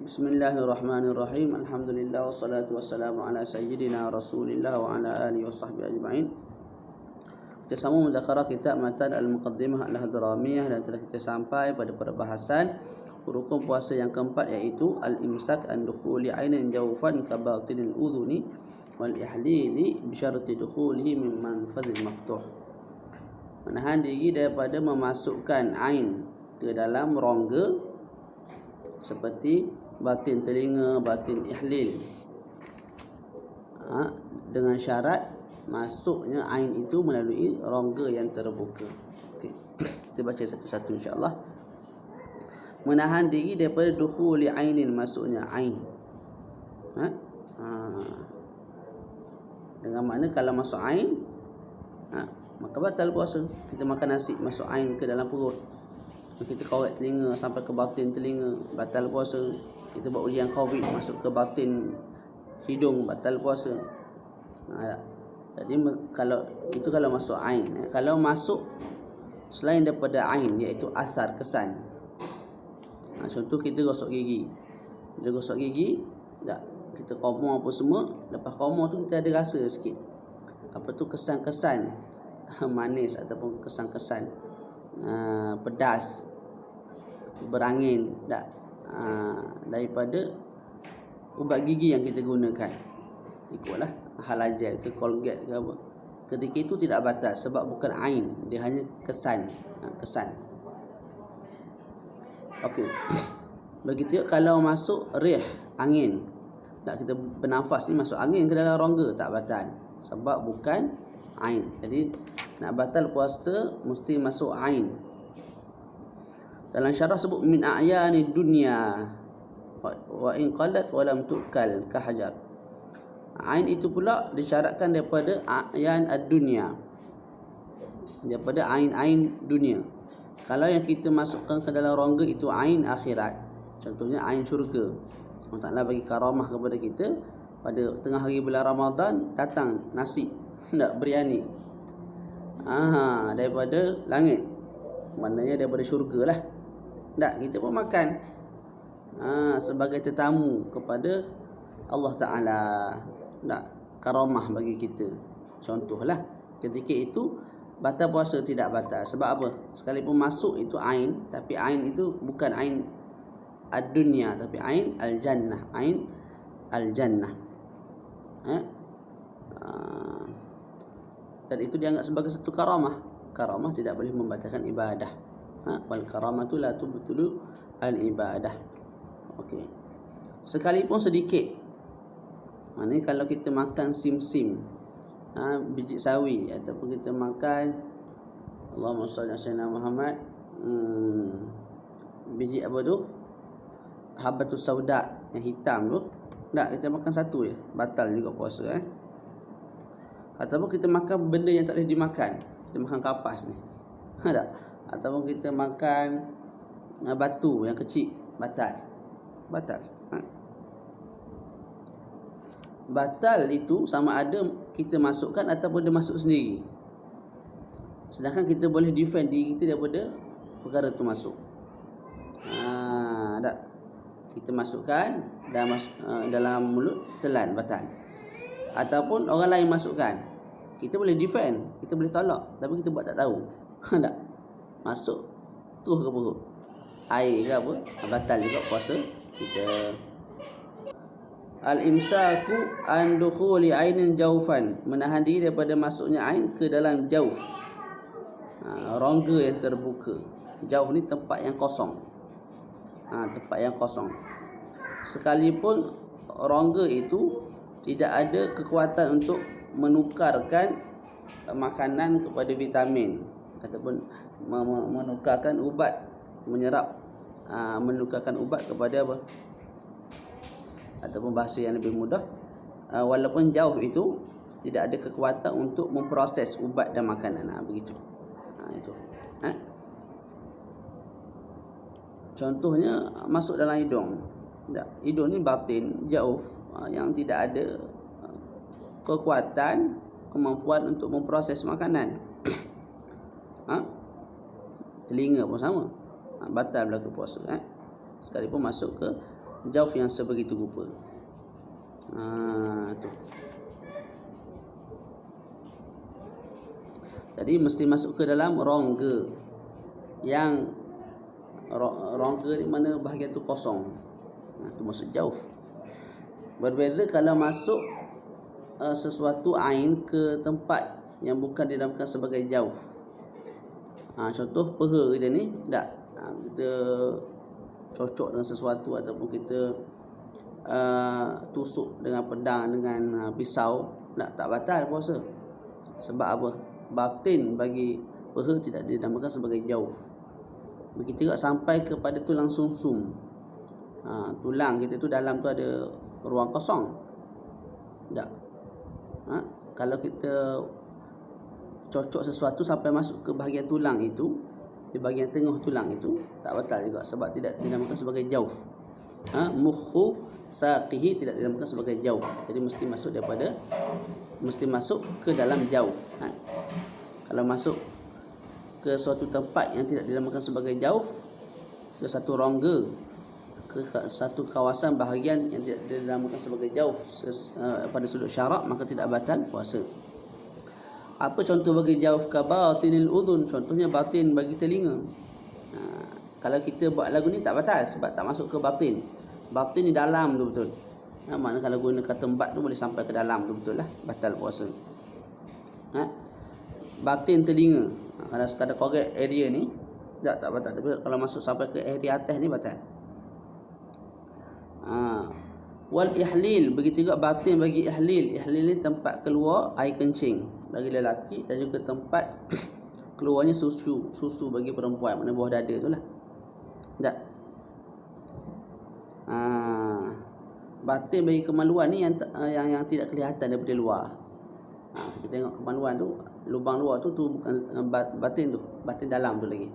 Bismillahirrahmanirrahim. Alhamdulillah wassalatu wassalamu ala sayyidina Rasulillah wa ala alihi wasahbihi ajma'in. Kita sambung mudzakarah kitab Matan Al-Muqaddimah Al-Hadramiyah dan telah kita sampai pada perbahasan rukun puasa yang keempat, iaitu al-imsak an dukhuli ainin jawfan ka batinil udhuni wal ihlili bi syarti dukhulihi min manfadhil maftuh. Menahan diri daripada memasukkan ain ke dalam rongga seperti batin telinga, batin ihlil, dengan syarat masuknya ain itu melalui rongga yang terbuka. Okey, kita baca satu-satu insya-Allah. Menahan diri daripada dukhuli ainin, masuknya ain. Dengan makna kalau masuk ain, maka batal puasa. Kita makan nasi, masuk ain ke dalam perut, kita korek telinga sampai ke batin telinga, batal puasa. Kita buat ujian COVID, masuk ke batin hidung, batal puasa. Jadi kalau masuk ain. Kalau masuk selain daripada ain, iaitu athar, kesan. Contoh kita gosok gigi. Bila gosok gigi, kita komor apa semua, lepas komor tu kita ada rasa sikit. Apa tu, kesan-kesan manis ataupun kesan-kesan pedas, berangin daripada ubat gigi yang kita gunakan. Ikutlah Halajel ke Colgate ke apa, ketika itu tidak batal sebab bukan ain, dia hanya kesan. Okey. Begitu kalau masuk rih, angin, kita bernafas ni masuk angin ke dalam rongga, tak batal sebab bukan ain. Jadi nak batal puasa mesti masuk ain. Dalam syarah sebut min a'yani dunya wa in qalat wa lam tu'kal ka hajar. Ain itu pula disyaratkan daripada a'yan ad-dunya, daripada ain-ain dunia. Kalau yang kita masukkan ke dalam rongga itu ain akhirat, contohnya ain syurga. Allah Ta'ala bagi karamah kepada kita, pada tengah hari bulan Ramadan datang nasi, tak biryani, daripada langit, maknanya daripada syurga lah. Tak, kita pun makan sebagai tetamu kepada Allah Ta'ala. Tak, karamah bagi kita. Contohlah, ketika itu batal puasa tidak batal. Sebab apa? Sekalipun masuk itu ain, tapi ain itu bukan ain ad-dunya, tapi ain al-jannah. Ain al-jannah. Dan itu dianggap sebagai satu karamah. Karamah tidak boleh membatalkan ibadah. Wal karamatu la tubtulu al ibadah. Okey. Sekalipun sedikit. Ini kalau kita makan sim-sim, biji sawi, ataupun kita makan Allahumma shalli ala sayyidina Muhammad, biji apa tu, habatus sauda yang hitam tu, tak, kita makan satu je, batal juga puasa. Ataupun kita makan benda yang tak boleh dimakan, kita makan kapas ni, tak, ataupun kita makan batu yang kecil, batal. Batal itu sama ada kita masukkan ataupun dia masuk sendiri. Sedangkan kita boleh defend diri kita daripada perkara itu masuk. Tak, kita masukkan dalam mulut, telan, batal. Ataupun orang lain masukkan, kita boleh defend, kita boleh tolak, tapi kita buat tak tahu. Tak, masuk terus ke perut, air ke apa, batal juga puasa kita. Al-imsaku an dukhuli ainin jawfan, menahan diri daripada masuknya ain ke dalam jawf, rongga yang terbuka. Jawf ni tempat yang kosong. Tempat yang kosong. Sekalipun rongga itu tidak ada kekuatan untuk menukarkan makanan kepada vitamin, ataupun menukarkan ubat, menukarkan ubat kepada apa, ataupun bahasa yang lebih mudah, walaupun jauh itu tidak ada kekuatan untuk memproses ubat dan makanan. Begitu. Itu. Contohnya masuk dalam hidung. Hidung ni batin, jauh, yang tidak ada kekuatan, kemampuan untuk memproses makanan. Telinga pun sama, batal berlaku puasa. Sekalipun masuk ke jauf yang sebegitu rupa. Tu. Jadi mesti masuk ke dalam rongga yang rongga di mana bahagian tu kosong. Tu masuk jauf. Berbeza kalau masuk sesuatu ain ke tempat yang bukan dinamakan sebagai jauf. Contoh peha kita ni tak, kita cocok dengan sesuatu ataupun kita tusuk dengan pedang, dengan pisau, tak batal puasa. Sebab apa? Batin bagi peha tidak dinamakan sebagai jauf. Begitu juga sampai kepada tulang sumsum. Tulang kita tu dalam tu ada ruang kosong. Tak. Kalau kita cocok sesuatu sampai masuk ke bahagian tulang itu, di bahagian tengah tulang itu, tak batal juga sebab tidak dinamakan sebagai jauf. Mukhu saqihi tidak dinamakan sebagai jauf. Jadi mesti masuk ke dalam jauf. Kalau masuk ke suatu tempat yang tidak dinamakan sebagai jauf, ke satu rongga, ke satu kawasan bahagian yang tidak dinamakan sebagai jauf pada sudut syarak, maka tidak batal puasa. Apa contoh bagi jauf? Kabatinil udhun, contohnya batin bagi telinga. Kalau kita buat lagu ni tak batal sebab tak masuk ke batin. Batin di dalam tu betul. Maknanya kalau guna kata tempat tu boleh sampai ke dalam tu betul lah, batal puasa. Batin telinga, kalau sekadar korek area ni tak batal. Tapi kalau masuk sampai ke area atas ni batal. Wal ihlil, begitu juga batin bagi ihlil. Ihlil ni tempat keluar air kencing bagi lelaki dan juga tempat keluarnya susu bagi perempuan, mana buah dada tu lah. Tak. Batin bagi kemaluan ni yang tidak kelihatan daripada luar. Kita tengok kemaluan tu, lubang luar tu bukan batin tu, batin dalam tu lagi.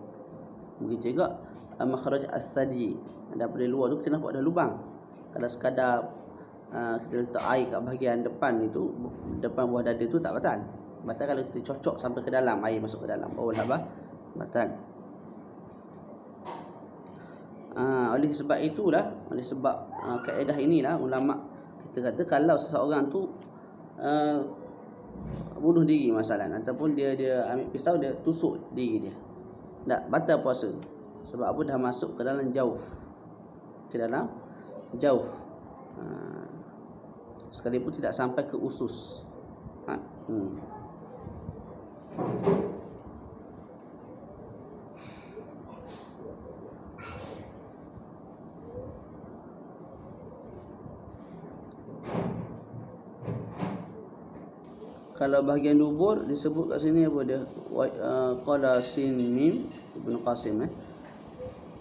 Begitu juga makhraj as-sadi, daripada luar tu kita nampak ada lubang. Kalau sekadar kita letak air kat bahagian depan itu, depan buah dada tu tak batal. Batal kalau kita cocok sampai ke dalam, air masuk ke dalam, barulah batal. Oleh sebab itulah, oleh sebab kaedah inilah ulama kita kata kalau seseorang tu bunuh diri masalah, ataupun dia ambil pisau dia tusuk diri dia, tak batal puasa. Sebab apa? Dah masuk ke dalam jauf, ke dalam jauf, sekalipun tidak sampai ke usus. Kalau bahagian dubur disebut kat sini apa dia? Qala Mim Ibnu Qasim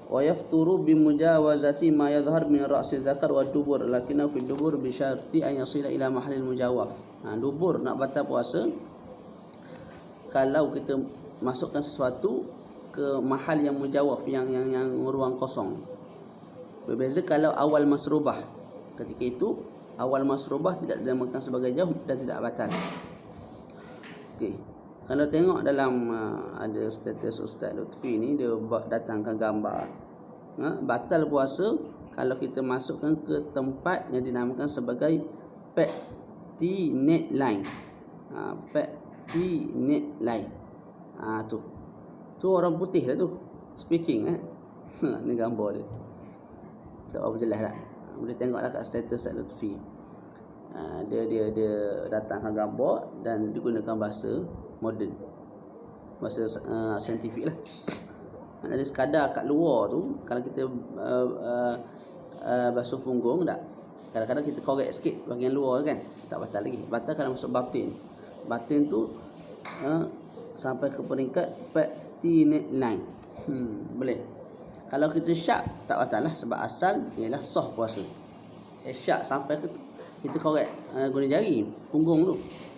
wa yafturu bi mujawazati ma yadhhar min ra'si dzakar wa dubur lakinna fi dubur bi syarti an yasila ila mahallil mujawaf. Dubur nak batal puasa kalau kita masukkan sesuatu ke mahal yang mujawaf, yang ruang kosong. Berbeza kalau awal masrubah, ketika itu awal masrubah tidak dinamakan sebagai jauh dan tidak batal. Okey. Kalau tengok dalam ada status Ustaz Lutfi ni, dia datangkan gambar. Batal puasa kalau kita masukkan ke tempat yang dinamakan sebagai petty net line. Petty net line. Tu orang putih lah tu speaking ni gambar dia. Tak apa jelas tak? Boleh tengoklah kat status Ustaz Lutfi. Dia datangkan gambar dan digunakan bahasa moden, bahasa saintifik lah. Jadi sekadar kat luar tu, kalau kita basuh punggung tak, kadang-kadang kita korek sikit bahagian luar kan, tak batal lagi. Batal kalau masuk batin. Batin tu sampai ke peringkat petty net line, boleh. Kalau kita syak tak batal lah, sebab asal ialah sah puasa. Syak sampai ke kita korek guna jari punggung tu,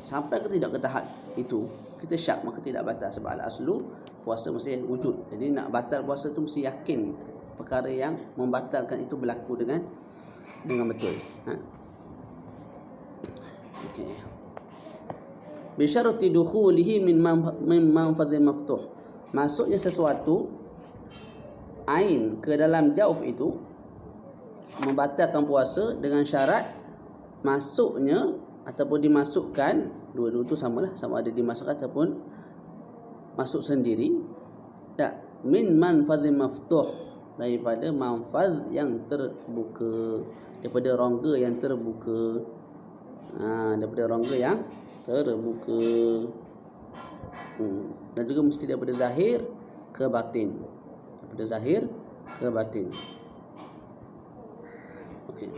sampai ke tidak ke tahap itu kita syak, maka tidak batal. Sebab al-aslu puasa mesti wujud. Jadi nak batal puasa tu mesti yakin perkara yang membatalkan itu berlaku dengan betul. Okey. Bi syarti dukhulihi min manfadhi maftuh. Masuknya sesuatu ain ke dalam jauf itu membatalkan puasa dengan syarat masuknya ataupun dimasukkan, dua-dua tu samalah, sama ada dimasukkan ataupun masuk sendiri, tak, min manfadhin maftuh, daripada manfaz yang terbuka, daripada rongga yang terbuka, daripada rongga yang terbuka. Dan juga mesti daripada zahir ke batin, daripada zahir ke batin. Okey.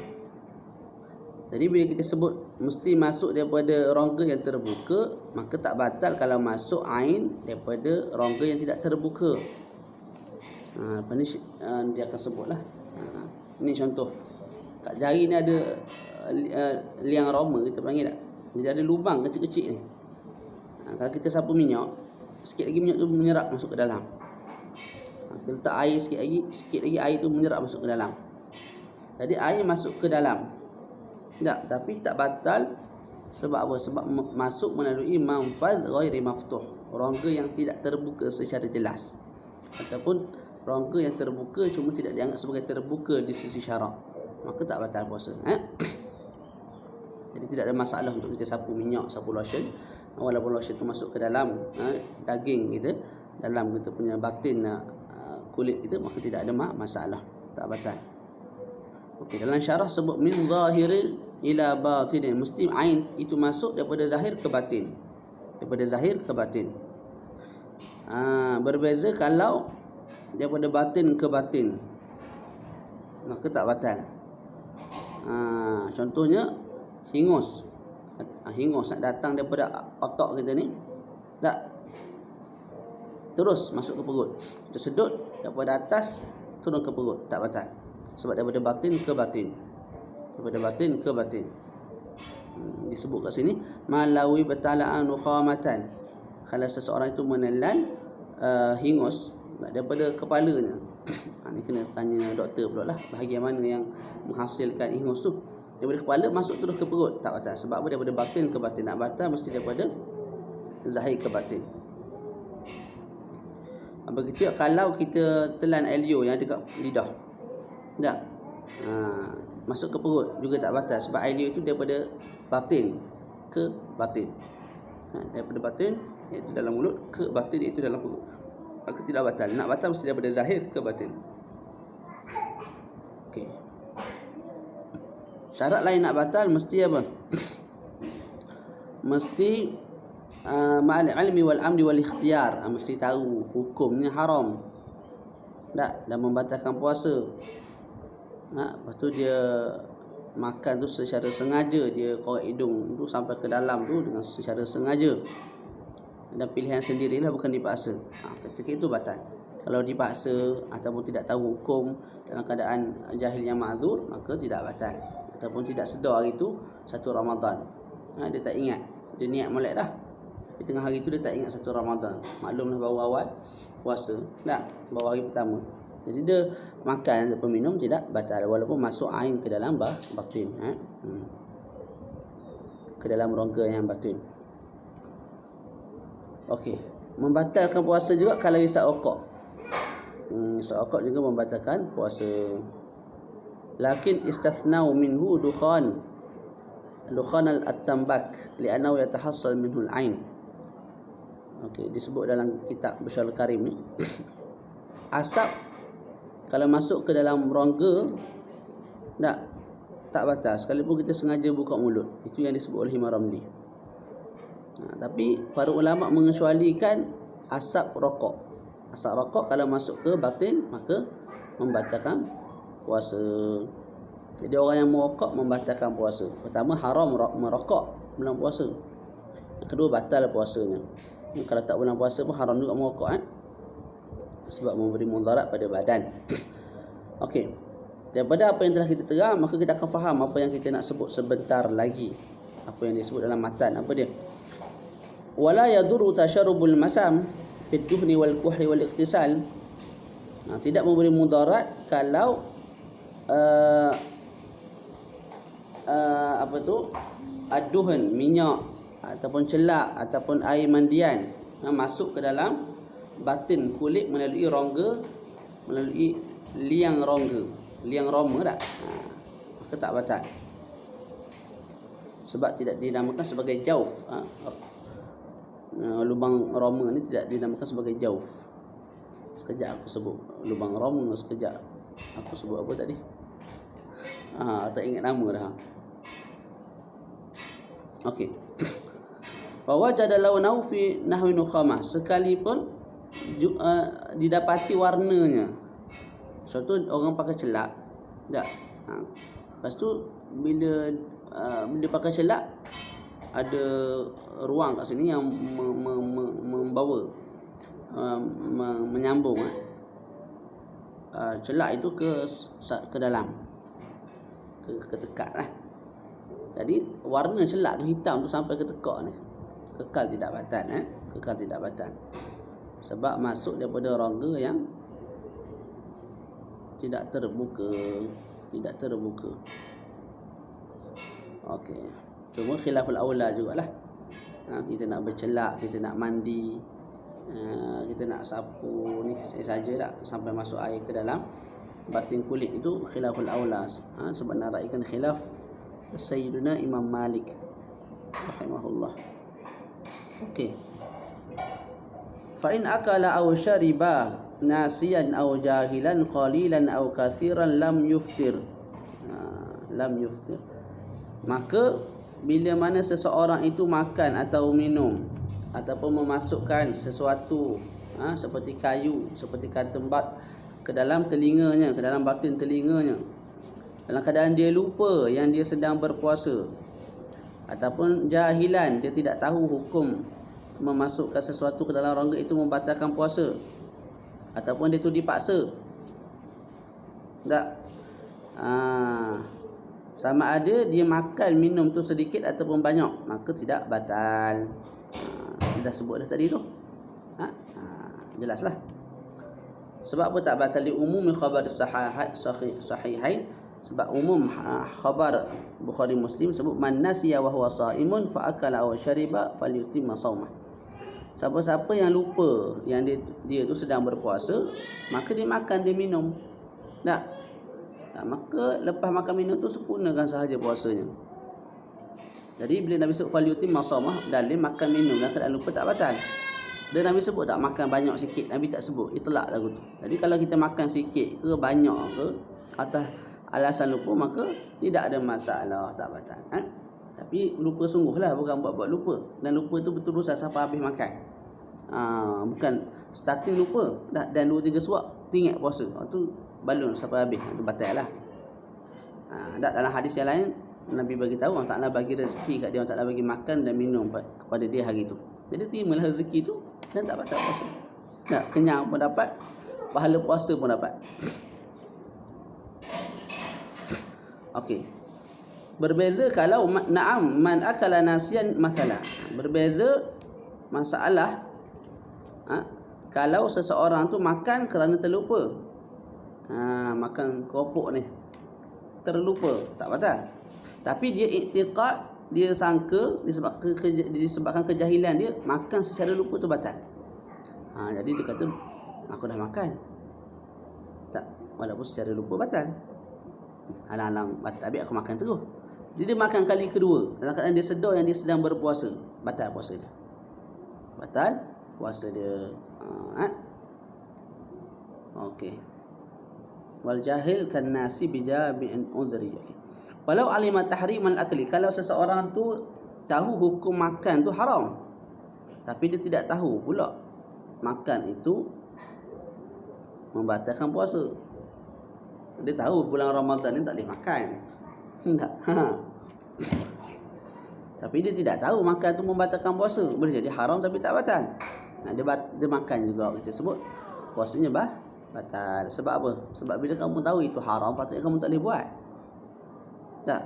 Jadi bila kita sebut mesti masuk daripada rongga yang terbuka, maka tak batal kalau masuk ain daripada rongga yang tidak terbuka. Apa ni dia akan sebutlah. Ini contoh. Kat jari ni ada liang aroma, kita panggil tak? Dia ada lubang kecil-kecil ni. Kalau kita sapu minyak, sikit lagi minyak tu menyerap masuk ke dalam. Kita letak air sikit lagi air tu menyerap masuk ke dalam. Jadi air masuk ke dalam. Tak, tapi tak batal. Sebab apa? Sebab masuk melalui manfaz ghairi maftuh, rongga yang tidak terbuka secara jelas, ataupun rongga yang terbuka cuma tidak dianggap sebagai terbuka di sisi syarak, maka tak batal puasa. Jadi tidak ada masalah untuk kita sapu minyak, sapu lotion, walaupun lotion itu masuk ke dalam daging kita, dalam kita punya batin kulit kita, maka tidak ada masalah, tak batal. Okey, dalam syarah sebut min zahiril ila batin, mesti ain itu masuk daripada zahir ke batin, daripada zahir ke batin. Berbeza kalau daripada batin ke batin, maka tak batal. Contohnya hingus. Hingus nak datang daripada otak kita ni, tak, terus masuk ke perut, kita sedut daripada atas turun ke perut, tak batal. Sebab daripada batin ke batin, daripada batin ke batin. Disebut kat sini malawi batala'an nukhamatan, kalau seseorang itu menelan hingus daripada kepalanya. Ni kena tanya doktor pula lah, bahagian mana yang menghasilkan hingus tu. Daripada kepala masuk terus ke perut, tak batal. Sebab apa? Daripada batin ke batin. Nak batal mesti daripada zahir ke batin. Begitu kalau kita telan alio yang ada kat lidah, tak, masuk ke perut juga tak batal. Sebab alio itu daripada batin ke batin. Daripada batin iaitu dalam mulut ke batin iaitu dalam perut, maka tidak batal. Nak batal mesti daripada zahir ke batin. Okey. Syarat lain nak batal mesti apa? Mesti ma'al ilmi wal amdi wal ikhtiyar, mesti tahu hukumnya haram, tak, dan membatalkan puasa. Lepas tu dia makan tu secara sengaja, dia korek hidung tu sampai ke dalam tu dengan secara sengaja, dan pilihan sendirilah, bukan dipaksa. Ketika itu batal. Kalau dipaksa ataupun tidak tahu hukum dalam keadaan jahil yang ma'zur, maka tidak batal. Ataupun tidak sedar hari itu satu Ramadan, dia tak ingat, dia niat molek dah, tapi tengah hari itu dia tak ingat satu Ramadan. Maklumlah baru awal puasa, tak, baru hari pertama. Jadi dia makan ataupun minum tidak batal, walaupun masuk ain ke dalam batin, ke dalam rongga yang batin. Okey, membatalkan puasa juga kalau isap rokok. Isap rokok juga membatalkan puasa. Lakin istathnau minhu dukhan al-tambak li'annahu yatahassal minhu al-ain. Okey, disebut dalam kitab Basharul Karim ni, asap kalau masuk ke dalam rongga tak batal, sekalipun kita sengaja buka mulut. Itu yang disebut oleh Imam Ramli. Tapi para ulama mengecualikan asap rokok. Asap rokok kalau masuk ke batin maka membatalkan puasa. Jadi orang yang merokok membatalkan puasa. Pertama, haram merokok bulan puasa. Yang kedua, batal puasanya. Kalau tak bulan puasa pun haram juga merokok, sebab memberi mudarat pada badan. Okey. Daripada apa yang telah kita terang, maka kita akan faham apa yang kita nak sebut sebentar lagi. Apa yang disebut dalam matan, apa dia? Wala yadurru tasharrubul masam biduhni wal kuhli wal iqtisal. Tidak memberi mudarat kalau aduhan, minyak ataupun celak ataupun air mandian masuk ke dalam batin kulit melalui rongga, melalui liang rongga. liang Roma tak? Maka tak batal. Sebab tidak dinamakan sebagai jauf. Lubang Roma ni tidak dinamakan sebagai jauf. Sekejap aku sebut lubang Roma, sekejap aku sebut apa tadi? Tak ingat nama dah. Okey. Wa wajada launahu fi nahwi nukhamah, sekalipun didapati warnanya. Contoh orang pakai celak, tak? Lepas tu bila pakai celak, ada ruang kat sini yang membawa menyambung celak itu ke dalam, ke tekak lah. Jadi warna celak tu hitam tu sampai ke tekak ni kekal tidak batal, kekal tidak batal. Sebab masuk daripada rongga yang tidak terbuka. Okey. Cuma khilaful aula jugalah. Kita nak bercelak, kita nak mandi, kita nak sapu ni saja tak sampai masuk air ke dalam batin kulit, itu khilaful aula. Sebab nak raikan khilaf Sayyiduna Imam Malik rahimahullah. Okey. Fa in akala aw syariba nasiyan aw jahilan qalilan aw kathiran lam yuftir. Maka bila mana seseorang itu makan atau minum ataupun memasukkan sesuatu seperti kayu, seperti katembat ke dalam telinganya, ke dalam batin telinganya, dalam keadaan dia lupa yang dia sedang berpuasa, ataupun jahilan, dia tidak tahu hukum memasukkan sesuatu ke dalam rongga itu membatalkan puasa, ataupun dia tu dipaksa, tak? Sama ada dia makan minum tu sedikit ataupun banyak, maka tidak batal. Dah sebut dah tadi tu. Jelaslah. Sebab apa tak batal? Li umumi khabar sahihain. Sebab umum khabar Bukhari Muslim sebut man nasiya wa huwa shaimun fa akala aw syariba falyutimma shaumah. Siapa-siapa yang lupa yang dia tu sedang berpuasa, maka dia makan, dia minum. Tak? Maka lepas makan minum tu sempurnakan sahaja puasanya. Jadi bila Nabi sebut falyutimma shaumah, dalil makan minum dalam keadaan lupa tak batal. Dan Nabi sebut tak makan banyak sikit, Nabi tak sebut, itlak lagu tu. Jadi kalau kita makan sikit ke banyak ke atas alasan lupa, maka tidak ada masalah, tak batal. Tapi lupa sungguh lah, bukan buat-buat lupa. Dan lupa tu betul-betul sampai habis makan. Bukan starting lupa dan 2-3 suap tinggal puasa. Itu balun sampai habis, itu batal lah. Dalam hadis yang lain Nabi bagi tahu Allah Ta'ala bagi rezeki kat dia, Allah Ta'ala bagi makan dan minum kepada dia hari tu. Jadi terimalah rezeki tu dan tak batal puasa. Tak, kenyang pun dapat, pahala puasa pun dapat. Okey. Berbeza kalau na'am man akala nasiyan masalah. Berbeza masalah kalau seseorang tu makan kerana terlupa. Makan keropok ni terlupa, tak batal. Tapi dia iktiqad, dia sangka disebabkan kejahilan dia, makan secara lupa tu batal. Jadi dia kata aku dah makan. Tak, walaupun secara lupa batal. Alang-alang batal, habis aku makan terus. Jadi dia makan kali kedua dalam keadaan dia sedar yang dia sedang berpuasa, batal puasa dia. Batal puasa dia. Okey. Wal jahil kan nasi bijabi'in udhri. Walau alima tahriman akli, kalau seseorang tu tahu hukum makan tu haram, tapi dia tidak tahu pula makan itu membatalkan puasa. Dia tahu bulan Ramadan ni tak boleh makan. Tak. Tapi dia tidak tahu makan tu membatalkan puasa. Boleh jadi haram tapi tak batal. Dia makan juga, kita sebut puasanya batal. Sebab apa? Sebab bila kamu tahu itu haram, patutnya kamu tak boleh buat. Tak.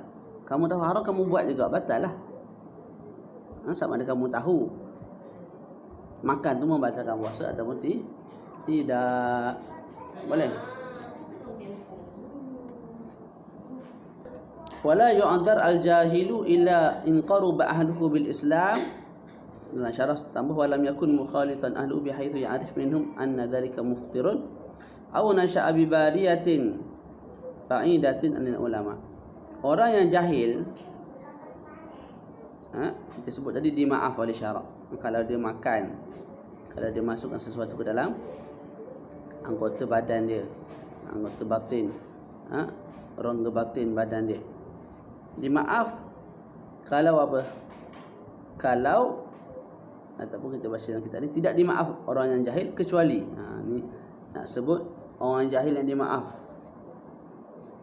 Kamu tahu haram, kamu buat juga, batal lah. Sama ada kamu tahu makan tu membatalkan puasa ataupun tidak. Boleh. Wala yu'adzar al-jahilu illa in qaruba ahluhu bil Islam. Dalam syarah tambah walam yakun mukhalitan ahlu bihaitsu ya'rif minhum anna dhalika muftirun aw nasha'a bi bariyatin ba'idatin anil ulama. Orang yang jahil, kita sebut tadi dimaaf oleh syarak. Kalau dia makan, kalau dia masukkan sesuatu ke dalam anggota badan dia, anggota batin, rongga batin badan dia, dimaaf. Kalau apa? Kalau ataupun kita baca dalam kitab ni, tidak dimaaf orang yang jahil kecuali, ni nak sebut orang jahil yang dimaaf.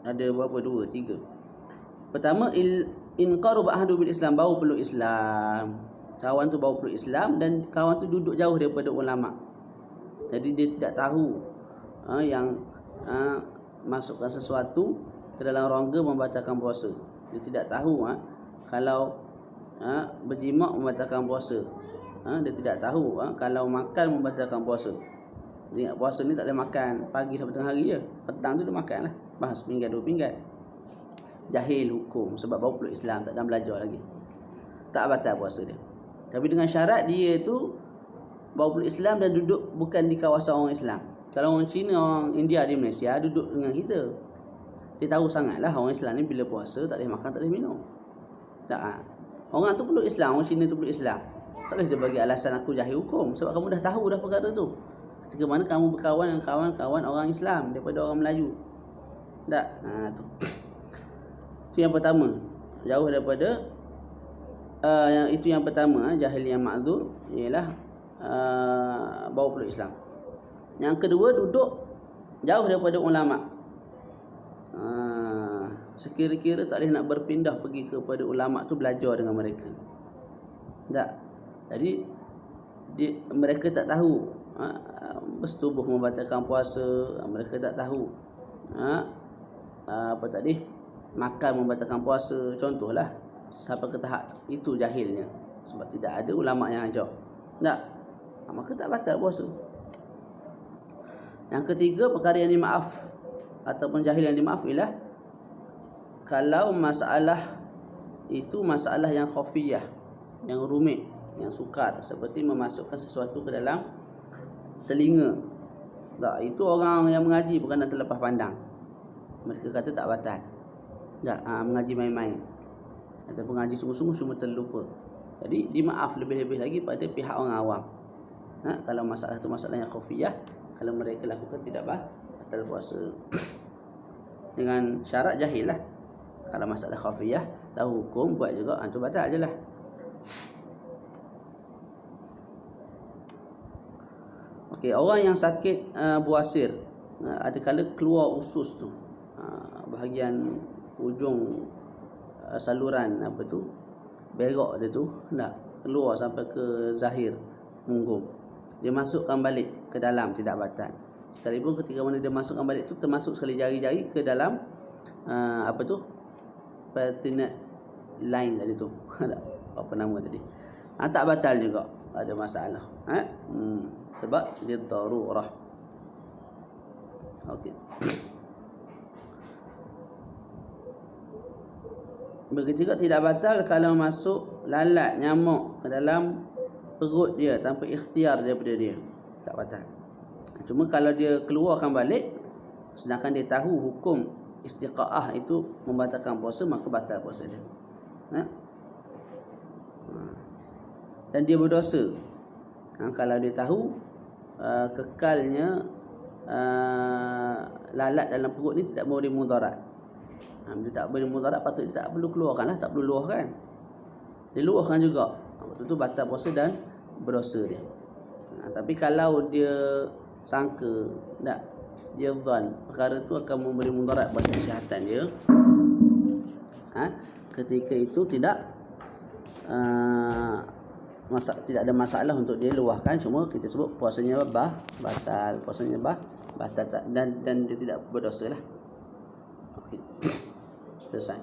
Ada berapa? 2, 3. Pertama, in qaruba ahadu bil Islam, baru peluk Islam. Kawan tu baru peluk Islam dan kawan tu duduk jauh daripada ulama. Jadi dia tidak tahu yang masukkan sesuatu ke dalam rongga membatalkan puasa. Dia tidak tahu kalau berjimak membatalkan puasa. Dia tidak tahu kalau makan membatalkan puasa. Dia ingat puasa ni tak boleh makan pagi sampai tengah hari je. Petang tu dia makan lah, bahas pinggan 2 pinggan. Jahil hukum sebab baru peluk Islam, tak dah belajar lagi. Tak batal puasa dia. Tapi dengan syarat dia tu baru peluk Islam dan duduk bukan di kawasan orang Islam. Kalau orang Cina, orang India di Malaysia duduk dengan kita, dia tahu sangatlah orang Islam ni bila puasa tak boleh makan, tak boleh minum. Tak. Orang tu peluk Islam, orang Cina tu peluk Islam. Tak boleh dia bagi alasan aku jahil hukum, sebab kamu dah tahu dah perkara tu. Ketika mana kamu berkawan dengan kawan-kawan orang Islam daripada orang Melayu. Tak. Tu. Itu yang pertama. Jauh daripada itu yang pertama, jahil yang ma'zur ialah bawa peluk Islam. Yang kedua, duduk jauh daripada ulama. Sekira-kira tak boleh nak berpindah pergi kepada ulama tu belajar dengan mereka. Tak. Jadi mereka tak tahu bersetubuh membatalkan puasa, mereka tak tahu apa tadi, makan membatalkan puasa, contohlah. Sampai ke tahap itu jahilnya, sebab tidak ada ulama yang ajar. Tak. Maka tak batal puasa. Yang ketiga, perkara yang dimaaf ataupun jahil yang dimaaf ialah kalau masalah itu masalah yang khafiyah, yang rumit, yang sukar, seperti memasukkan sesuatu ke dalam telinga. Tak, itu orang yang mengaji bukan nak terlepas pandang. Mereka kata tak batal. Tak, mengaji main-main ataupun mengaji sungguh-sungguh cuma terlupa. Jadi dimaaf lebih-lebih lagi pada pihak orang awam. Kalau masalah itu masalah yang khafiyah, kalau mereka lakukan tidak batal puasa. Dengan syarat jahil lah. Kalau masalah khafiyah, tahu hukum, buat juga, itu batal je lah. Okey, orang yang sakit buasir, ada kala keluar usus tu, bahagian ujung saluran apa tu, berak dia tu nak keluar sampai ke zahir punggung. Dia masukkan balik ke dalam, tidak batal. Sekalipun ketika mana dia masukkan balik tu termasuk sekali jari-jari ke dalam apa tu, pertinent line tadi tu. Apa nama tadi? Tak batal juga, ada masalah. Sebab dia darurah. Okey. Begitu juga tidak batal kalau masuk lalat, nyamuk ke dalam perut dia tanpa ikhtiar daripada dia. Tak batal. Cuma kalau dia keluarkan balik, sedangkan dia tahu hukum istiqa'ah itu membatalkan puasa, maka batal puasa dia. Dan dia berdosa. Kalau dia tahu kekalnya lalat dalam perut ni tidak memberi mudarat. Dia tak beri mudarat, patut dia tak perlu keluarkan lah, tak perlu luahkan. Dia luahkan juga, waktu tu batal puasa dan berdosa dia. Tapi kalau dia sangka, tak, dia zan perkara tu akan memberi mudarat pada kesihatan dia, ketika itu tidak tidak ada masalah untuk dia luahkan. Cuma kita sebut puasanya batal, puasanya batal dan dia tidak berdosa lah. Okey. Selesai.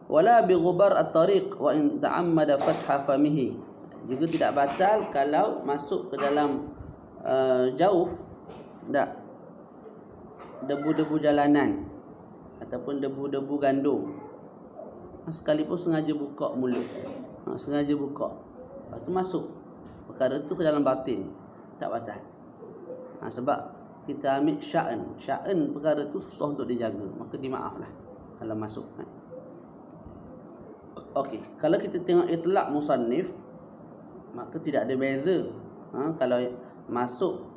Wala bi ghubar at-tariq wa in ta'ammada fatha famihi. Juga tidak batal kalau masuk ke dalam jauh, tak, debu-debu jalanan ataupun debu-debu gandum, sekalipun sengaja buka mulut, sengaja buka, lepas tu masuk perkara tu ke dalam batin, tak batal. Sebab kita ambil sya'an perkara tu susah untuk dijaga, maka dimaaflah kalau masuk. Okey, kalau kita tengok itlaq musannif, maka tidak ada beza. Kalau masuk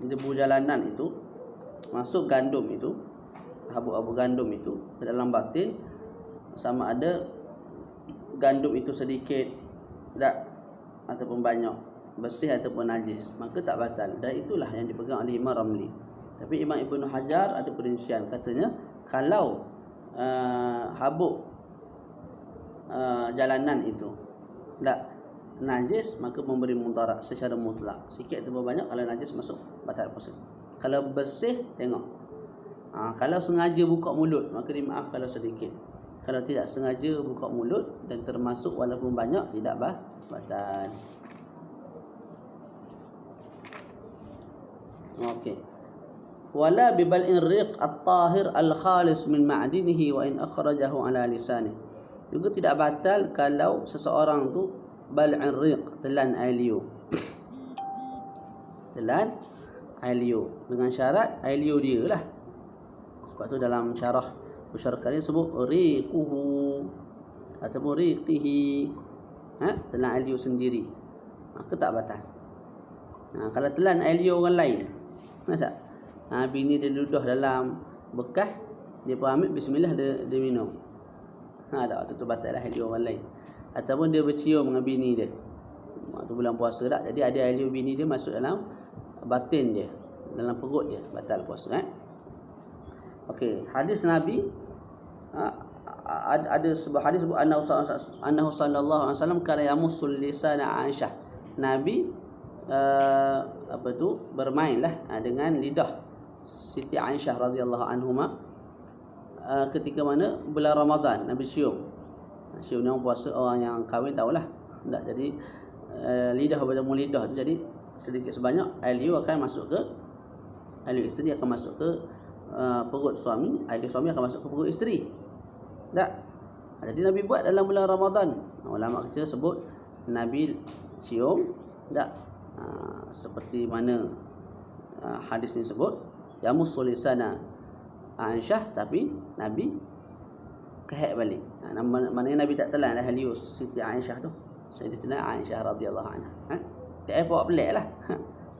debu jalanan itu, masuk gandum itu, habuk-habuk gandum itu ke dalam batin, sama ada gandum itu sedikit tak ataupun banyak, bersih ataupun najis, maka tak batal. Dan itulah yang dipegang oleh Imam Ramli. Tapi Imam Ibnu Hajar ada perincian, katanya kalau habuk jalanan itu tak najis, maka memberi mudarat secara mutlak. Sikit ataupun banyak, kalau najis masuk batal puasa. Kalau bersih, tengok. Kalau sengaja buka mulut, maka dimaaf kalau sedikit. Kalau tidak sengaja buka mulut dan termasuk walaupun banyak, tidak batal. Okey. Wala bibal'in riq at-tahir al-khalis min ma'dinihi wa in akhrajahu ala lisani. Juga tidak batal kalau seseorang tu bal'in riq, telan air liur. Telan air liur dengan syarat air liur dia lah. Sebab tu dalam syarah Musyarikh ni sebut riquhu ataupun riqihi, telan air liur sendiri, maka tak batal. Kalau telan air liur orang lain, tak? Bini dia ludah dalam bekas, dia pun ambil bismillah, dia minum. Tak, waktu tu batal lah air liur orang lain. Ataupun dia bercium dengan bini dia, waktu bulan puasa tak, jadi ada air liur bini dia masuk dalam batin dia, dalam perut dia, batal puasa. Okey, hadis Nabi, ada sebuah hadis sebut annahu sallallahu alaihi wasallam kana yamussul lisana Aisyah. Nabi bermainlah dengan lidah Siti Aisyah radhiyallahu anhuma ketika mana bulan Ramadan. Nabi cium yang puasa, orang yang kahwin tahulah. Tak, jadi lidah bertemu lidah tu, jadi sedikit sebanyak air liur akan masuk ke, air liur isteri akan masuk ke perut suami, air liur suami akan masuk ke perut isteri. Tak? Jadi Nabi buat dalam bulan Ramadan. Ulama kita sebut Nabi cium, tak? Seperti mana hadis ni sebut, yamussul lisana Aisyah, tapi Nabi kehek balik. Maknanya Nabi tak telan air liur Siti Aisyah tu, Sayyidatina Aisyah radhiyallahu anha. Tak buat pelik lah.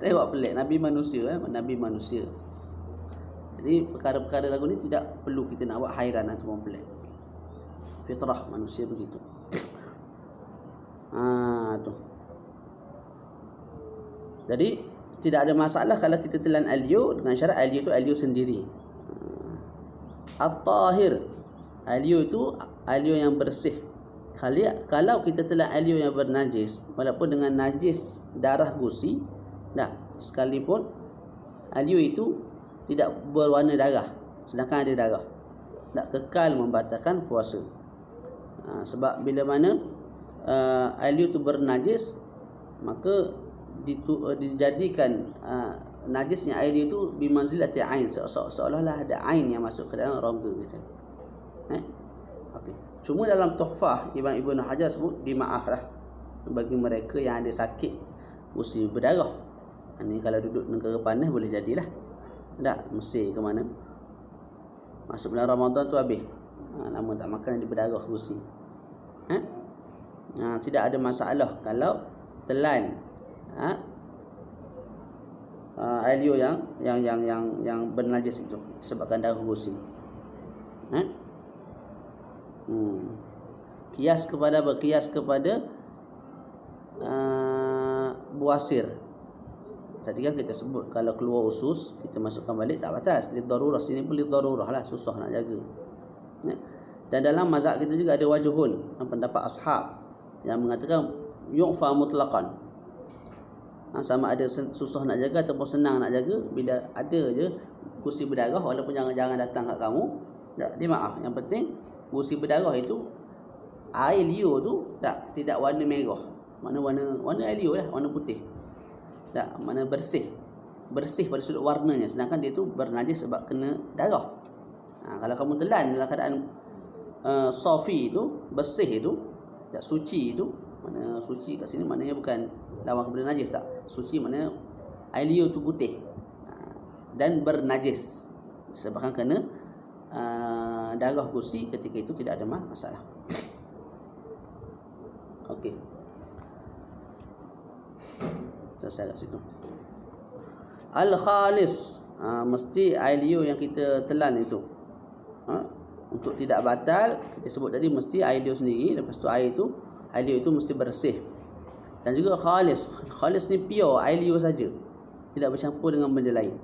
Tak buat pelik. Nabi manusia, Nabi manusia. Jadi perkara-perkara lagu ni tidak perlu kita nak buat hairan ataupun pelik. Fitrah manusia begitu. Tu. Jadi tidak ada masalah kalau kita telan air liur dengan syarat air liur tu air liur sendiri. At-tahir, air liur itu air liur yang bersih. Kalau kita telan air liur yang bernajis, walaupun dengan najis darah gusi, sekalipun air liur itu tidak berwarna darah, sedangkan ada darah, tak kekal membatalkan puasa. Sebab bila mana air liur itu bernajis, maka dijadikan najisnya air liur itu bimanzilati ain, seolah-olah ada ain yang masuk ke dalam rongga kita. Okey. Cuma dalam Tuhfah Imam Ibnu Hajar sebut dimaaflah bagi mereka yang ada sakit gusi berdarah. Ini kalau duduk negara panas boleh jadilah. Tak, Mesir ke mana, masuk bulan Ramadan tu habis, lama tak makan, dia berdarah gusi. Tidak ada masalah kalau telan air liur yang bernajis itu sebabkan darah gusi. Kias kepada buasir. Tadi kan kita sebut kalau keluar usus kita masukkan balik tak batas. Li darurah, sini pun li darurah lah, susah nak jaga. Dan dalam mazhab kita juga ada wajhun, pendapat ashab yang mengatakan yu'fa mutlaqan. Sama ada susah nak jaga ataupun senang nak jaga, bila ada je gusi berdarah, walaupun jangan datang kat kamu, tak, dia maaf. Yang penting gusi berdarah itu air liur tu tidak warna merah. Mana warna air liur lah, warna putih. Tak, mana bersih pada sudut warnanya, sedangkan dia tu bernajis sebab kena darah. Kalau kamu telan dalam keadaan safi itu, bersih itu, tak suci itu, mana suci kat sini maknanya bukan lawan kepada najis, tak. Suci maknanya air liur tu putih. dan bernajis. Disebabkan kerana darah gusi ketika itu tidak ada masalah. Okey. Selesai kat situ. Al-khalis, mesti air liur yang kita telan itu. Untuk tidak batal, kita sebut tadi mesti air liur sendiri, lepas tu air liur itu mesti bersih. Dan juga khalis. Khalis ni pure, air liur saja. Tidak bercampur dengan benda lain.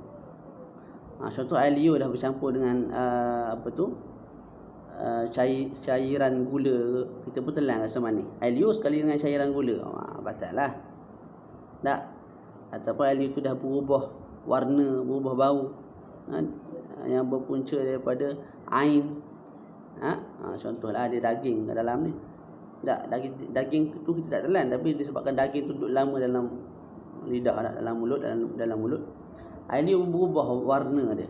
Contoh air liur dah bercampur dengan cairan gula, kita pun telan rasa manis. Air liur sekali dengan cairan gula, batal lah. Tak. Ataupun air liur tu dah berubah warna, berubah bau, yang berpunca daripada ain. Contohlah ada daging kat dalam ni. Tak, daging tu kita tak telan, tapi disebabkan daging tu duduk lama dalam lidah, dalam mulut, dalam mulut, air liur berubah warna dia.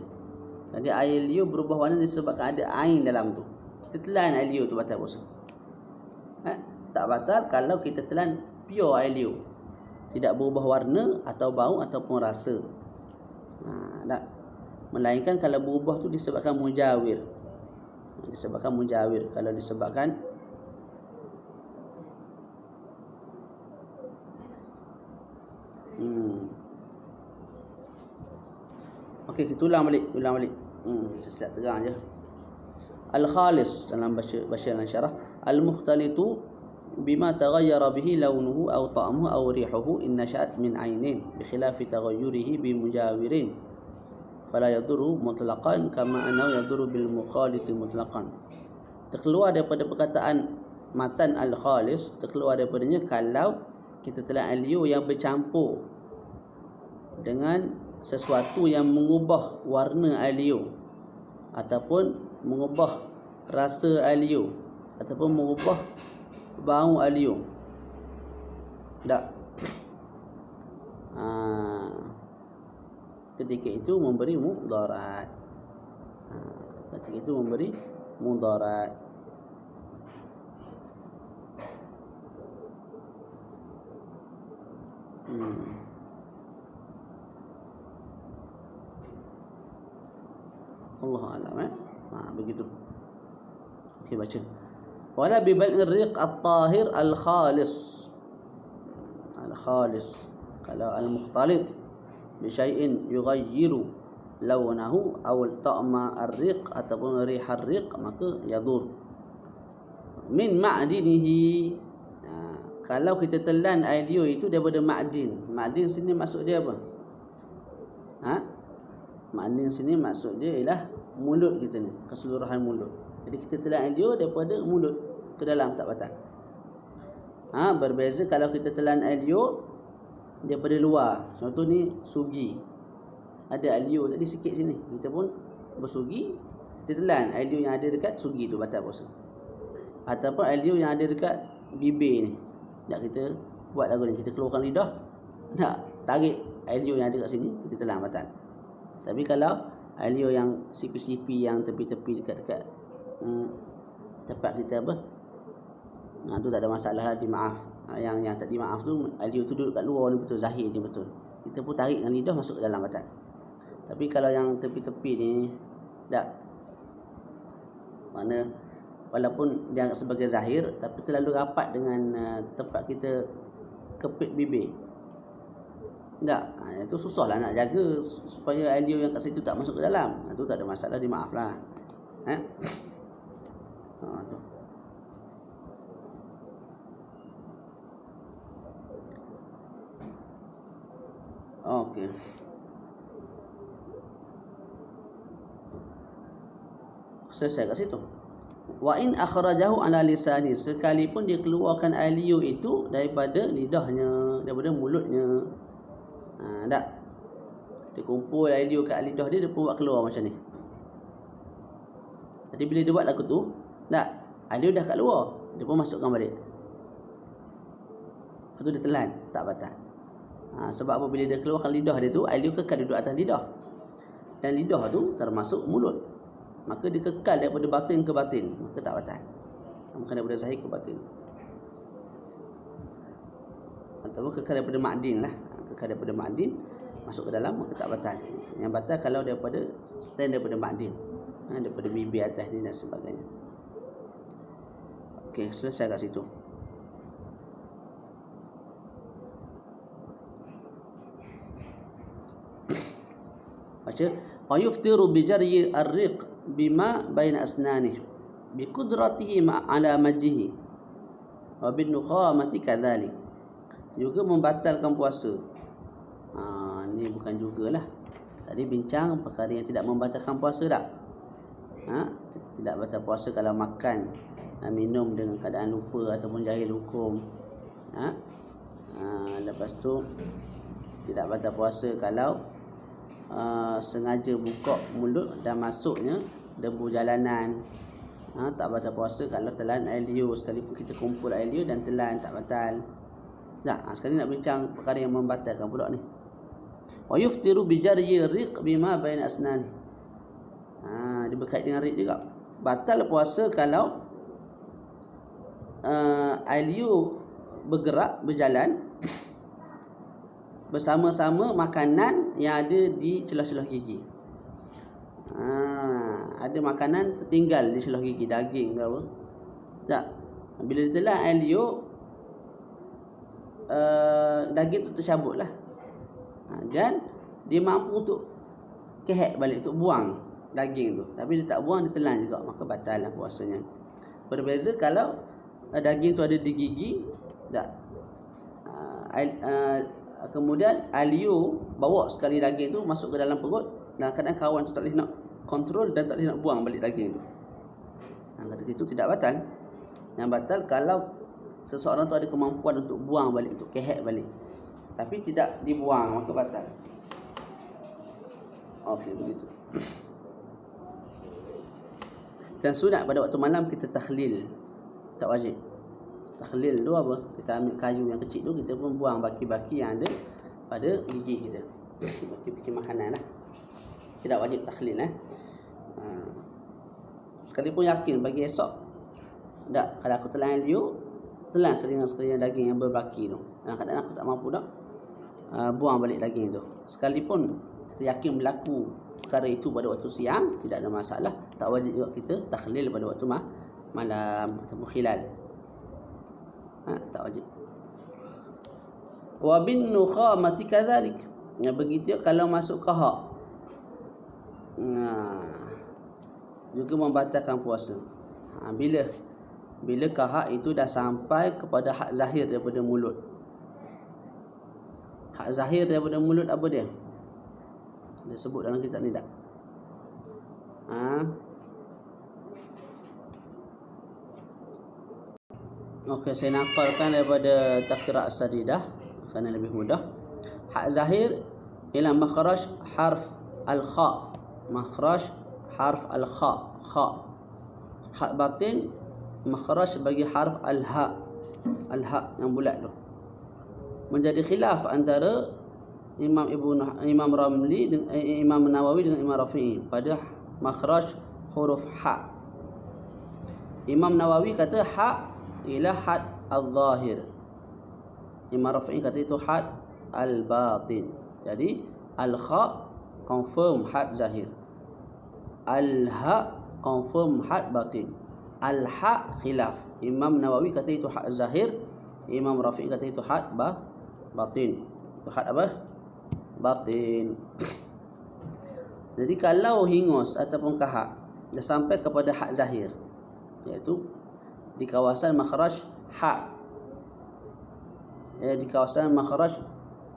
Jadi air liur berubah warna disebabkan ada ain dalam tu. Kita telan air liur tu, batal puasa. Tak batal kalau kita telan pure air liur, tidak berubah warna atau bau ataupun rasa. Tak. Melainkan kalau berubah tu disebabkan mujawir. Disebabkan mujawir. Kalau disebabkan Okey, kita ulang balik. Saya silap tegang je. Al-khalis dalam baca dalam syarah, al-mukhtalitu bima taghayyara bihi launuhu aw ta'muhu aw rihuhu in nasha'at min 'ainin bi khilafi taghayyurihi bi mujawirin fala yadurru mutlaqan kama annahu yadurru bil mukhaliti mutlaqan. Terkeluar daripada perkataan matan al-khalis, terkeluar daripadanya kalau kita telan air liur yang bercampur dengan sesuatu yang mengubah warna air liur, ataupun mengubah rasa air liur, ataupun mengubah bau air liur. Tak. Ketika itu memberi mudarat. Ketika itu memberi mudarat. Allah alam. Begitu. Okey, baca. Wala bi bal'ir riq at-tahir al-khalis. Al-khalis. Kalau al-mukhtalit bi syai'in yughayyiru launahu aw ta'ma ar-riq ataupun rih ar-riq, maka yadur. Min ma'dinihi. Kalau kita telan air liur itu daripada ma'din. Ma'din sini maksud dia apa? Ma'din sini maksud dia ialah mulut kita ni, keseluruhan mulut. Jadi kita telan air liur daripada mulut ke dalam, tak batal. Berbeza kalau kita telan air liur daripada luar. Contoh ni sugi. Ada air liur tadi sikit sini, kita pun bersugi, kita telan air liur yang ada dekat sugi tu, batal puasa. Ataupun air liur yang ada dekat bibir ni, tak, kita buat lagu ni, kita keluarkan lidah, nak tarik air liur yang ada kat sini, kita telan, batal. Tapi kalau air liur yang sipi-sipi, yang tepi-tepi dekat-dekat tempat kita tu tak ada masalah lah, dimaaf. Yang tak dimaaf tu, air liur tu duduk kat luar ni betul, zahir ni betul, kita pun tarik dengan lidah masuk ke dalam, batal. Tapi kalau yang tepi-tepi ni, tak, mana walaupun dia anggap sebagai zahir, tapi terlalu rapat dengan tempat kita kepit bibir, tak, itu susahlah nak jaga supaya air liur yang kat situ tak masuk ke dalam. Itu tak ada masalah, dimaaf lah. Tu. Okey. Selesai kat situ. Wa in akhrajahu ala lisani, sekalipun dia keluarkan air liur itu daripada lidahnya, daripada mulutnya. Tak. Dia kumpul air liur kat lidah dia pun buat keluar macam ni. Jadi bila dia buat lagu tu, tak, air liur dah kat luar, dia pun masukkan balik. Lepas tu dia telan, tak batal. Sebab apa? Bila dia keluarkan lidah dia tu, air liur kekal duduk atas lidah. Dan lidah tu termasuk mulut, maka dia kekal daripada batin ke batin, maka tak batal. Bukan daripada zahir ke batin. Ataupun kekal daripada ma'din lah. Kekal daripada ma'din masuk ke dalam, maka tak batal. Yang batal kalau daripada selain daripada makdin, daripada bibir atas ni dan sebagainya. Okey, selesai kat situ. Baca, wa yuftiru bi jaryi ar-riq bima baina asnanihi bi qudratihi ala majhihi wa bin nukhamati kadzalik. Juga membatalkan puasa. Ni bukan jugalah. Tadi bincang perkara yang tidak membatalkan puasa tak? Tidak batal puasa kalau makan dan minum dengan keadaan lupa ataupun jahil hukum. Lepas tu tidak batal puasa kalau sengaja buka mulut dan masuknya debu jalanan. Tak batal puasa kalau telan air liur, sekalipun kita kumpul air liur dan telan tak batal. Sekali nak bincang perkara yang membatalkan pula ni. Wa yuftiru bi jaryi riq bima baina asnani. Dia berkait dengan riq juga. Batal puasa kalau air liur berjalan bersama-sama makanan yang ada di celah-celah gigi. Ada makanan tertinggal di celah gigi, daging ke apa. Tak. Bila ditelan air liur, daging tu tercabut lah. Dan dia mampu untuk kehek balik, untuk buang daging tu. Tapi dia tak buang, dia telan juga, maka batal lah puasanya. Berbeza kalau daging tu ada di gigi, tak. Kemudian aliu bawa sekali daging tu masuk ke dalam perut, dan kadang kawan tu tak boleh nak kontrol dan tak boleh nak buang balik daging tu. Kata itu tidak batal. Yang batal kalau seseorang tu ada kemampuan untuk buang balik, untuk kehek balik, tapi tidak dibuang, maka batal. Okey, begitu. Dan sunat pada waktu malam kita takhlil, tak wajib. Takhlil tu apa? Kita ambil kayu yang kecil tu, kita pun buang baki-baki yang ada pada gigi kita. Baki-baki makanan lah. Tidak wajib takhlil Sekalipun yakin bagi esok, tak, kalau aku telan liur, telan sekalian daging yang berbaki tu. Kadang-kadang aku tak mampu dah buang balik daging tu. Sekalipun kita yakin berlaku perkara itu pada waktu siang, tidak ada masalah. Tak wajib juga kita takhlil pada waktu malam ataupun khilal. Tak wajib. Wa bin nukhamati kadzalik. Begitu kalau masuk kahak, juga membatalkan puasa. Bila kahak itu dah sampai kepada hak zahir daripada mulut. Hak zahir daripada mulut apa dia? Dia sebut dalam kitab ni tak? Okey, saya nakalkan daripada Taqrira' As-Sadidah kerana lebih mudah. Hak zahir ialah makhraj harf al-kha. Makhraj harf al-kha, kha. Hak batin makhraj bagi harf al-ha. Al-ha yang bulat tu. Menjadi khilaf antara Imam Ramli dengan Imam Nawawi dengan Imam Rafi'i pada makhraj huruf ha. Imam Nawawi kata ha ialah had al-zahir. Imam Rafi'i kata itu had al-batin. Jadi al-kha confirm had zahir, al-ha confirm had batin, al-ha khilaf. Imam Nawawi kata itu had zahir, Imam Rafi'i kata itu had batin. Itu had apa? Batin. Jadi kalau hingus ataupun kahak dah sampai kepada had zahir, iaitu di kawasan makhraj ha, di kawasan makhraj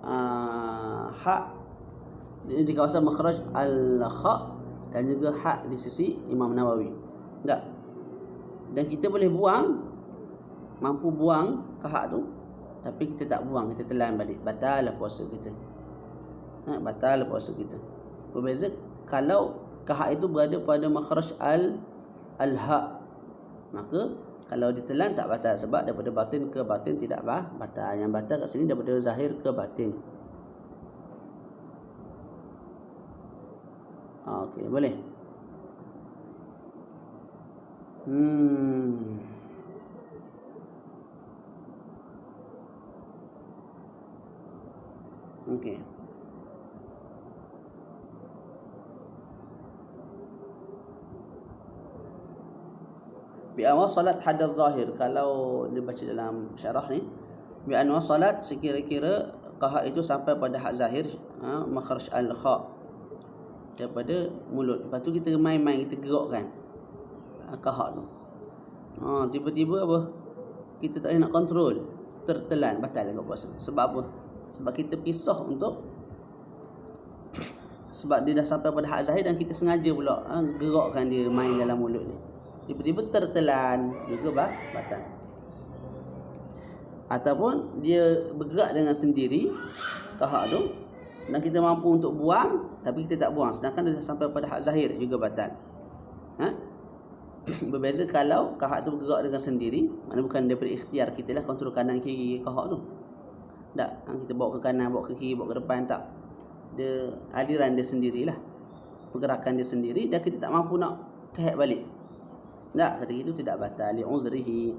ha, di kawasan makhraj al-kha dan juga ha di sisi Imam Nawawi. Tak. Dan kita boleh buang, mampu buang kahak tu, tapi kita tak buang, kita telan balik, batal lah puasa kita. Batal lah puasa kita. Berbeza kalau kahak itu berada pada makhraj al-ha, maka kalau ditelan tak batal, sebab daripada batin ke batin tidak batal. Yang batal kat sini daripada zahir ke batin. Okey, boleh. Okey. bi an wasalat hadd zahir. Kalau dia baca dalam syarah ni, bi an wasalat sekira-kira qahar itu sampai pada had zahir, makhraj al-kha daripada mulut. Lepas tu kita main-main, kita gerakkan qahar tu. Tiba-tiba apa? Kita tak nak kontrol, tertelan, batal juga puasa. Sebab apa? Sebab kita pisah untuk, sebab dia dah sampai pada had zahir dan kita sengaja pula gerakkan dia main dalam mulut ni. Tiba-tiba tertelan juga batal. Ataupun dia bergerak dengan sendiri qahar tu dan kita mampu untuk buang tapi kita tak buang, sedangkan dia dah sampai pada had zahir, juga batal. Berbeza kalau qahar tu bergerak dengan sendiri, maknanya bukan daripada ikhtiar kita lah, kontrol kanan kiri qahar tu. Tak, kita bawa ke kanan, bawa ke kiri, bawa ke depan, tak. Dia aliran dia sendirilah, pergerakan dia sendiri, dan kita tak mampu nak kehat balik. Tak, kata itu tidak batal li uzrihi.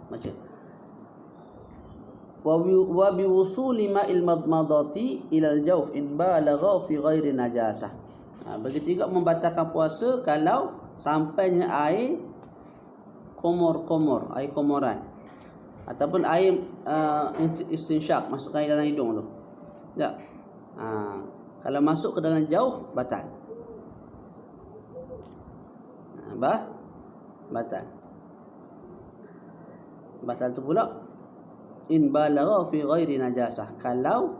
Macam wa bi wusuli ma'il madmadati ila al-jawf in balagha fi ghairi najasah. Begitu juga membatalkan puasa kalau sampainya air komor, air komoran, ataupun air istinsyak, masukkan air dalam hidung tu. Tak. Kalau masuk ke dalam jauh, batal. Batal tu pula in balagha fi ghairi najasah, kalau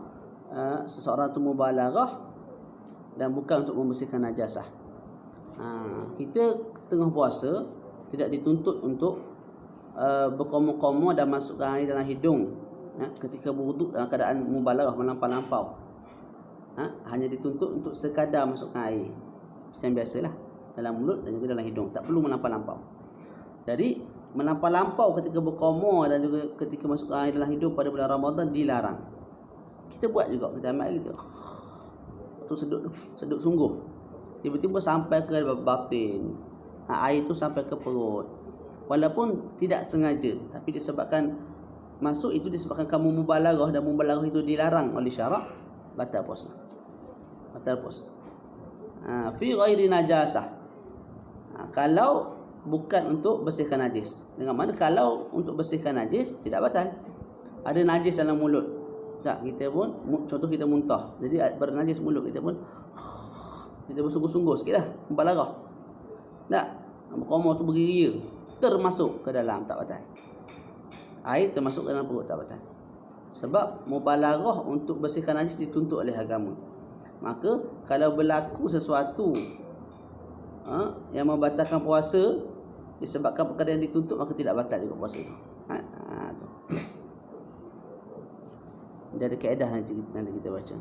seseorang tu mubalaghah dan bukan untuk membersihkan najasah. Kita tengah puasa tidak dituntut untuk berkomor-komor dan masukkan air dalam hidung ketika berwuduk dalam keadaan mubalaghah, melampau-lampau. Hanya dituntut untuk sekadar masukkan air yang biasalah dalam mulut dan juga dalam hidung, tak perlu melampau-lampau. Jadi melampau-lampau ketika berkomor dan juga ketika masukkan air dalam hidung pada bulan Ramadan dilarang. Kita buat juga, kita ambil air, kita tu sedut sungguh, tiba-tiba sampai ke batin, air tu sampai ke perut, walaupun tidak sengaja, tapi disebabkan masuk itu disebabkan kamu mubalaghah, dan mubalaghah itu dilarang oleh syarak, batal puasa. Fi ghairi najasah, kalau bukan untuk bersihkan najis. Dengan mana kalau untuk bersihkan najis tidak batal. Ada najis dalam mulut, tak, kita pun, contoh kita muntah, jadi bernajis mulut, kita pun bersungguh-sungguh sikitlah, mubalaghah, tak, berkomor tu bergeria, termasuk ke dalam, tak batal. Air termasuk ke dalam perut, tak batal. Sebab mubalaghah untuk bersihkan najis dituntut oleh agama. Maka kalau berlaku sesuatu yang membatalkan puasa disebabkan perkara yang dituntut, maka tidak batal juga puasa itu. Dia ada kaedah nanti kita baca.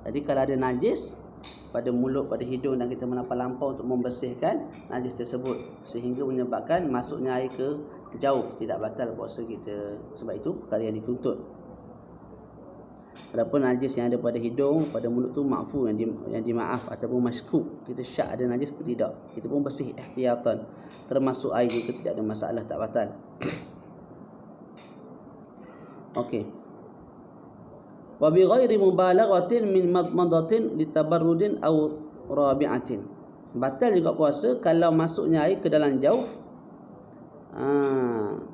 Jadi kalau ada najis pada mulut, pada hidung, dan kita melampau-lampau untuk membersihkan najis tersebut sehingga menyebabkan masuknya air ke jauh, tidak batal puasa kita. Sebab itu perkara yang dituntut. Adapun najis yang ada pada hidung, pada mulut tu ma'fu, yang dimaaf, ataupun masykuk, kita syak ada najis ke tidak, kita pun bersih ihtiyatan, termasuk air juga tidak ada masalah, tak batal. Okey. Wa bi ghairi mubalaghatin min madmadatin litabarrudin aw rabi'atin. Batal juga puasa kalau masuknya air ke dalam jauh,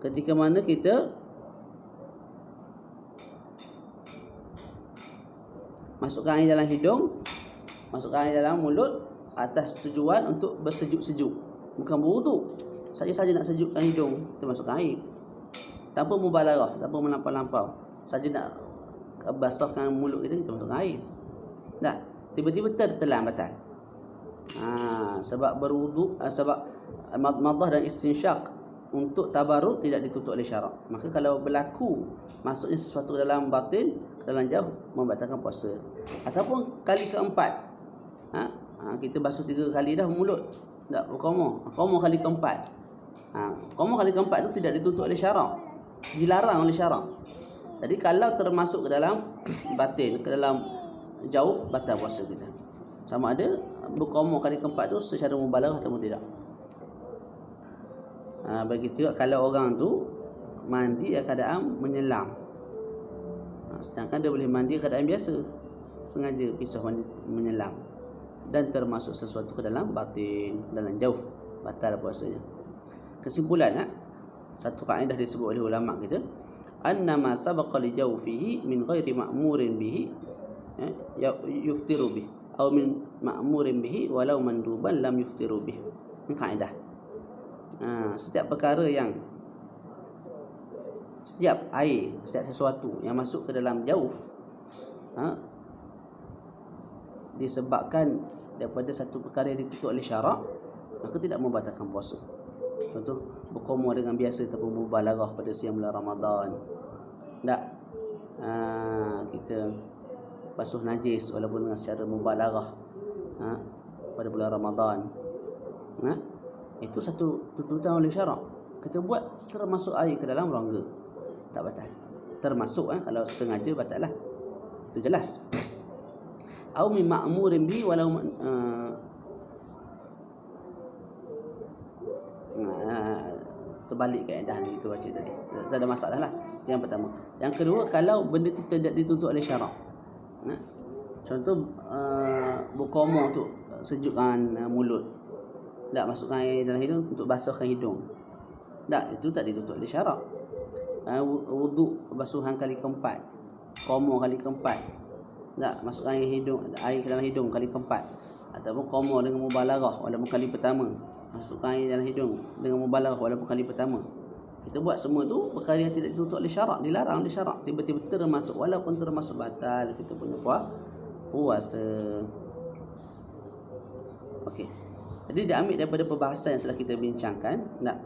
ketika mana kita masukkan air dalam hidung, masukkan air dalam mulut atas tujuan untuk bersejuk-sejuk, bukan berwuduk, saja-saja nak sejukkan hidung, kita masukkan air tanpa mubalaghah, tanpa melampau-lampau, saja nak basahkan mulut kita masukkan air. Dah, tiba-tiba tertelan, batal. Sebab berwuduk, sebab madmadah dan istinsyak untuk tabarruk tidak ditutup oleh syarak. Maka kalau berlaku masuknya sesuatu dalam batin, dalam jauh, membatalkan puasa. Ataupun kali keempat, kita basuh 3 kali dah mulut, tak berkomor, komor kali keempat. Komor kali keempat itu tidak ditutup oleh syarak, dilarang oleh syarak. Jadi kalau termasuk ke dalam batin, ke dalam jauh, batal puasa kita. Sama ada berkomor kali keempat tu secara mubalaghah atau tidak. Begitu juga kalau orang tu mandi dalam keadaan menyelam, sedangkan dia boleh mandi keadaan biasa, sengaja pisah menyelam, dan termasuk sesuatu ke dalam batin, dalam jauf, batal puasanya. Kesimpulan, satu kaedah disebut oleh ulama kita, annama sabaqa li jawfihi min ghairi ma'murin bihi yuftiru bih, atau min ma'murin bihi walau manduban lam yuftiru bih. Ini kaedah. Setiap perkara yang, setiap air, setiap sesuatu yang masuk ke dalam jauf disebabkan daripada satu perkara yang ditutup oleh syarak, maka tidak membatalkan puasa. Contoh, berkomor dengan biasa tanpa mubalaghah pada siang bulan Ramadan. Tak, kita basuh najis walaupun dengan secara mubalaghah pada bulan Ramadan. Itu satu tuntutan oleh syarak. Kita buat termasuk air ke dalam rongga, tak batal. Termasuk kalau sengaja batal lah. Itu jelas. Au min ma'murin bi walau terbalik kaedah ni kita baca tadi. Tak ada masalah lah. Itu yang pertama. Yang kedua, kalau benda itu tidak dituntut oleh syarak. Contoh, berkomor untuk sejukkan mulut, tak masukkan air dalam hidung untuk basuhkan hidung, tak, itu tak dituntut oleh syarak. Wuduk basuhan kali keempat, komor kali keempat, tak, masukkan air ke dalam hidung kali keempat, ataupun komor dengan mubalaghah walaupun kali pertama, masukkan air dalam hidung dengan mubalaghah walaupun kali pertama. Kita buat semua tu perkara yang tidak dituntut oleh syarak, dilarang oleh syarak, tiba-tiba termasuk, walaupun termasuk batal kita punya puasa. Okey. Jadi diambil daripada perbahasan yang telah kita bincangkan, tak,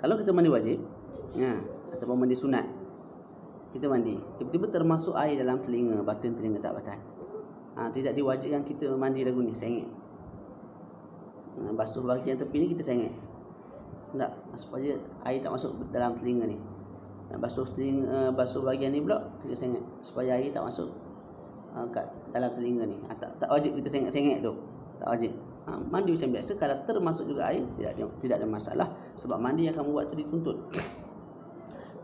kalau kita mandi wajib ataupun mandi sunat, kita mandi, tiba-tiba termasuk air dalam telinga, batin telinga, tak batal. Tidak diwajibkan kita mandi lagu ni, sengit. Basuh bahagian tepi ni kita sengit, tak, supaya air tak masuk dalam telinga ni. Nak basuh telinga, basuh bahagian ni pula kita sengit supaya air tak masuk kat dalam telinga ni. Tak wajib kita sengit-sengit tu, tak wajib. Mandi macam biasa, kalau termasuk juga air tidak ada masalah, sebab mandi yang kamu buat tu dituntut.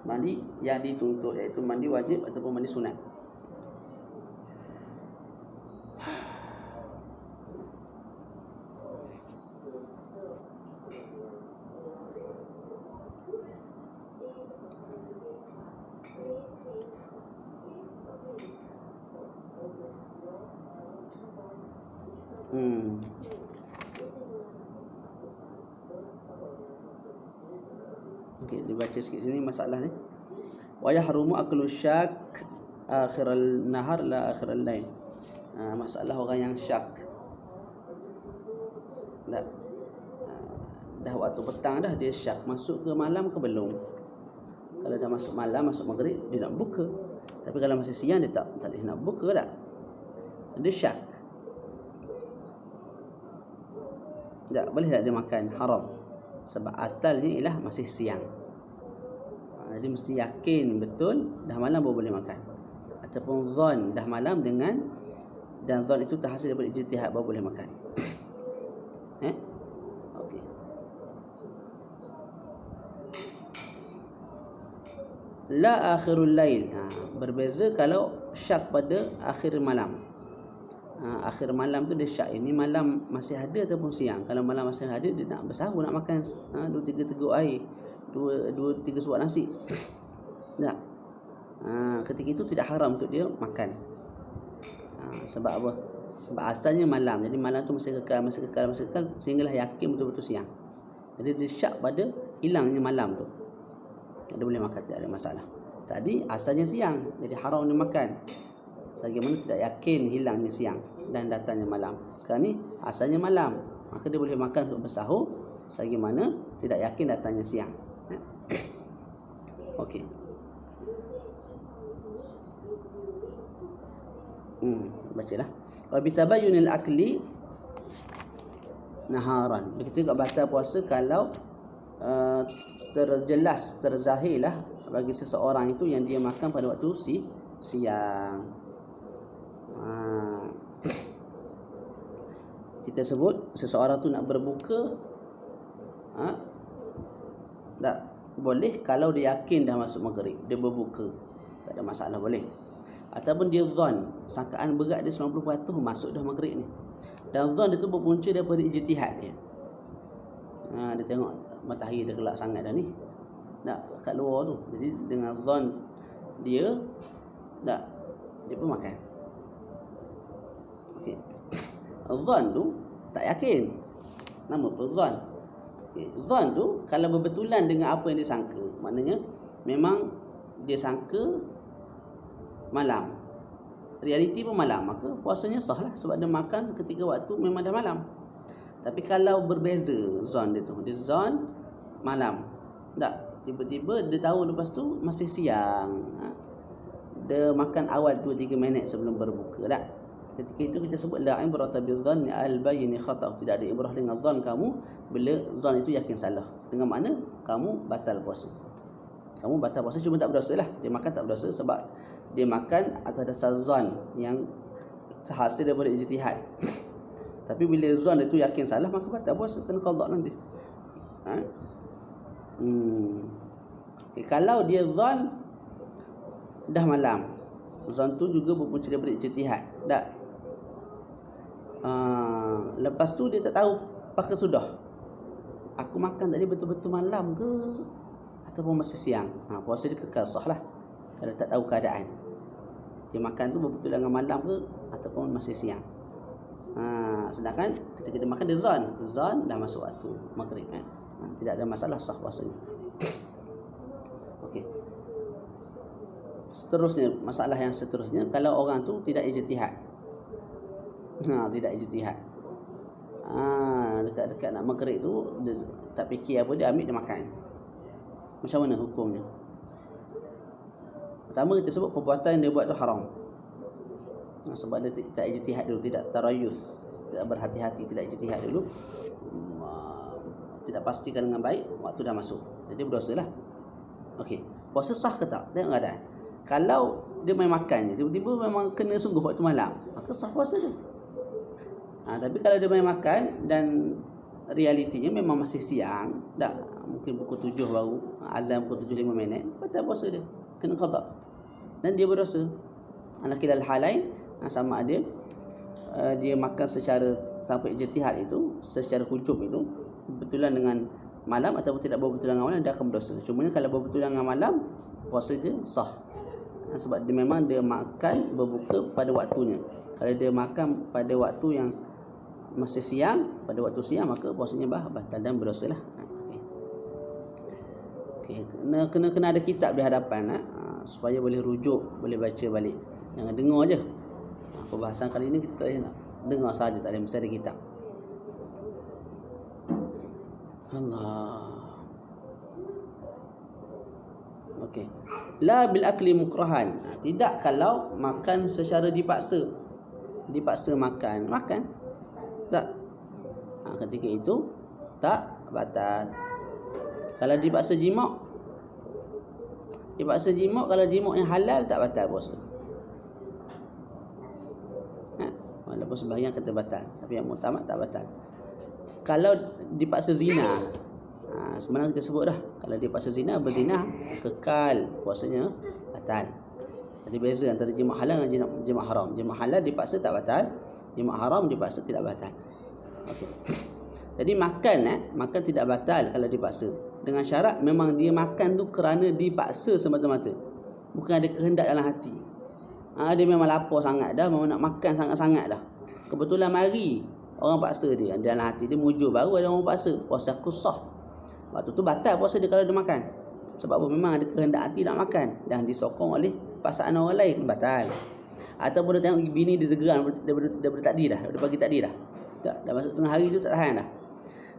Mandi yang dituntut iaitu mandi wajib ataupun mandi sunat. Okey, dibaca sikit sini masalah ni. Wa yahrumu aklu syak akhiral nahar la akhiral lail. Masalah orang yang syak. Dah waktu petang dah dia syak, masuk ke malam ke belum. Kalau dah masuk malam, masuk maghrib, dia nak buka. Tapi kalau masih siang dia tak boleh nak buka dah. Dia syak. Tak boleh tak dia makan, haram. Sebab asalnya ialah masih siang. Jadi mesti yakin betul dah malam baru boleh makan. Ataupun zon dah malam dengan, dan zon itu terhasil daripada ijtihad baru boleh makan. Okey. La akhirul lail. Berbeza kalau syak pada akhir malam. Akhir malam tu dia syak, ini malam masih ada ataupun siang. Kalau malam masih ada, dia nak bersahur, nak makan 2-3 teguk air, 2-3 suap nasi. Tak. Ketika itu tidak haram untuk dia makan. Sebab apa? Sebab asalnya malam. Jadi malam tu masih kekal sehinggalah yakin betul-betul siang. Jadi dia syak pada hilangnya malam tu. Dia boleh makan, tidak ada masalah. Tadi asalnya siang, jadi haram dia makan. Bagaimana tidak yakin hilangnya siang dan datangnya malam. Sekarang ni asalnya malam, maka dia boleh makan untuk bersahur. Bagaimana tidak yakin datangnya siang. Okey. Bacalah. Wa bitabayyunil akli naharan. Begitu juga batal puasa kalau terzahirlah bagi seseorang itu yang dia makan pada waktu siang. Kita sebut seseorang tu nak berbuka, tak boleh kalau dia yakin dah masuk maghrib, dia berbuka, tak ada masalah, boleh. Ataupun dia zon, sangkaan berat dia 90% masuk dah maghrib ni. Dan zon dia tu berpunca daripada ijtihad dia. Dia tengok matahari dah gelap sangat dah ni, nak kat luar tu. Jadi dengan zon dia dia pun makan. Okey. Zon tu tak yakin. Nama pun zon. Okey, zon tu kalau berbetulan dengan apa yang dia sangka, maknanya memang dia sangka malam, realiti pun malam, maka puasanya sah lah, sebab dia makan ketika waktu memang dah malam. Tapi kalau berbeza zon dia tu, dia zon malam, tak, tiba-tiba dia tahu lepas tu masih siang, dia makan awal 2-3 minit sebelum berbuka, tak? Ketika itu kita sebut la ibrata bidzanni al-bayyin khata'. Tidak ada ibrah dengan zon kamu bila zon itu yakin salah. Dengan makna kamu batal puasa. Kamu batal puasa, cuma tak berdosa lah. Dia makan tak berdosa sebab dia makan atas dasar zon yang hasil daripada ijtihad. Tapi bila zon itu yakin salah, maka batal puasa, kena qada nanti. Okay, kalau dia zon dah malam, zon tu juga berpunca daripada ijtihad, tak? Lepas tu dia tak tahu apakah sudah aku makan tadi betul-betul malam ke ataupun masih siang. Puasa dia kekal sah lah kalau tak tahu keadaan dia makan tu betul dengan malam ke ataupun masih siang. Sedangkan ketika dia makan dia zon dah masuk waktu maghrib, tidak ada masalah, sah puasanya. Okey. Seterusnya, masalah yang seterusnya, kalau orang tu tidak ijtihad. Tidak ijtihad. Dekat-dekat nak maghrib tu dia tak fikir apa, dia ambil dia makan. Macam mana hukumnya? Pertama kita sebut perbuatan yang dia buat tu haram. Sebab dia tak ijtihad dulu, tidak tarayus, tidak berhati-hati, tidak ijtihad dulu, tidak pastikan dengan baik, waktu dah masuk, jadi berdosalah. Okey, puasa sah ke tak? Tengok keadaan. Kalau dia main makan je, tiba-tiba memang kena sungguh waktu malam, maka sah puasa dia. Tapi kalau dia main makan dan realitinya memang masih siang, dah mungkin pukul 7 baru azan, pukul 7:05, batal puasa dia, kena qada. Dan dia berdosa. Ala kilal halain, sama ada dia makan secara tanpa ijtihad itu, secara hujub itu betulan dengan malam ataupun tidak berbetulan dengan malam, dia akan berdosa. Cuma kalau berbetulan dengan malam, puasa dia sah. Sebab dia memang dia makan berbuka pada waktunya. Kalau dia makan pada waktu yang masih siang, pada waktu siang, maka puasanya batal dan berdosa lah. Okey. Kena ada kitab di hadapan, supaya boleh rujuk, boleh baca balik. Jangan dengar je. Perbahasan kali ini kita tak boleh nak dengar saja, tak boleh, mesti ada kitab. Allah. Okey. La bil akli mukrahan. Tidak kalau makan secara dipaksa. Dipaksa makan. Tak. Ketika itu tak batal. Kalau dipaksa jimak, kalau jimak yang halal tak batal puasa. Walaupun sebahagian kata batal, tapi yang muktamad tak batal. Kalau dipaksa zina, sebenarnya kita sebut dah, kalau dipaksa zina, berzina kekal puasanya batal. Jadi beza antara jimat halal dengan jimat haram. Jimat halal dipaksa tak batal, jimat haram dipaksa tidak batal. Okay. Jadi makan tidak batal kalau dipaksa, dengan syarat memang dia makan tu kerana dipaksa semata-mata, bukan ada kehendak dalam hati. Dia memang lapar sangat dah, memang nak makan sangat-sangat dah, kebetulan mari orang paksa dia, dalam hati dia mujur, baru ada orang paksa, puasa aku sah. Waktu tu batal puasa dia kalau dia makan. Sebab apa? Memang ada kehendak hati nak makan dan disokong oleh pasangan orang lain, batal. Ataupun dia tengok bini dia geram daripada tadi dah, daripada pagi tadi dah. Dah masuk tengah hari tu tak tahan dah.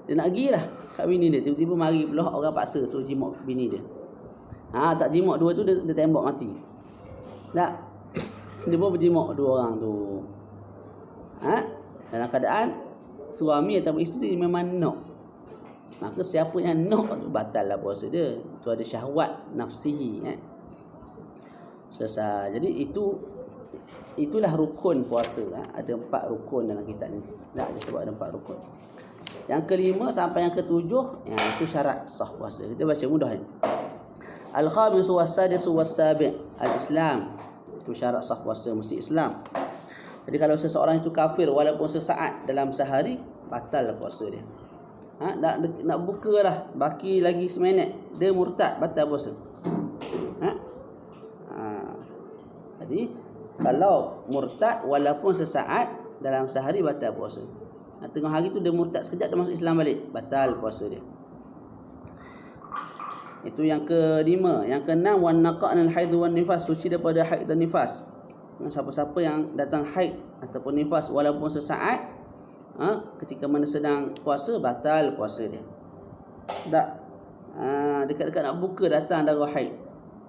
Dia nak pergi dah kat bini dia, tiba-tiba mari pula orang paksa suruh jimat bini dia. Tak jimat dua tu dia tembak mati. Tak. Dia pun berjimat dua orang tu. Dalam keadaan suami atau isteri memang nak. Maka siapa yang nak tu batal lah puasa dia. Tu ada syahwat nafsihi. Selesai. Jadi itulah rukun puasa. Ada 4 rukun dalam kitab ni. Tak, dia sebut ada 4 rukun. Yang kelima sampai yang ketujuh, itu syarat sah puasa. Kita baca mudah ni. Al-khamis was-sadis was-sabi' al-Islam. Itu syarat sah puasa mesti Islam. Jadi kalau seseorang itu kafir walaupun sesaat dalam sehari, batal puasa dia. Nak buka lah, baki lagi seminit, dia murtad, batal puasa. Jadi kalau murtad walaupun sesaat dalam sehari, batal puasa. Tengah hari tu dia murtad sekejap, dia masuk Islam balik, batal puasa dia. Itu yang kelima. Yang keenam, wan naqa'nal haid wan nifas, suci daripada haid dan nifas. Siapa-siapa yang datang haid ataupun nifas walaupun sesaat, ketika mana sedang puasa, batal puasa dia. Tak dekat-dekat nak buka datang darah haid,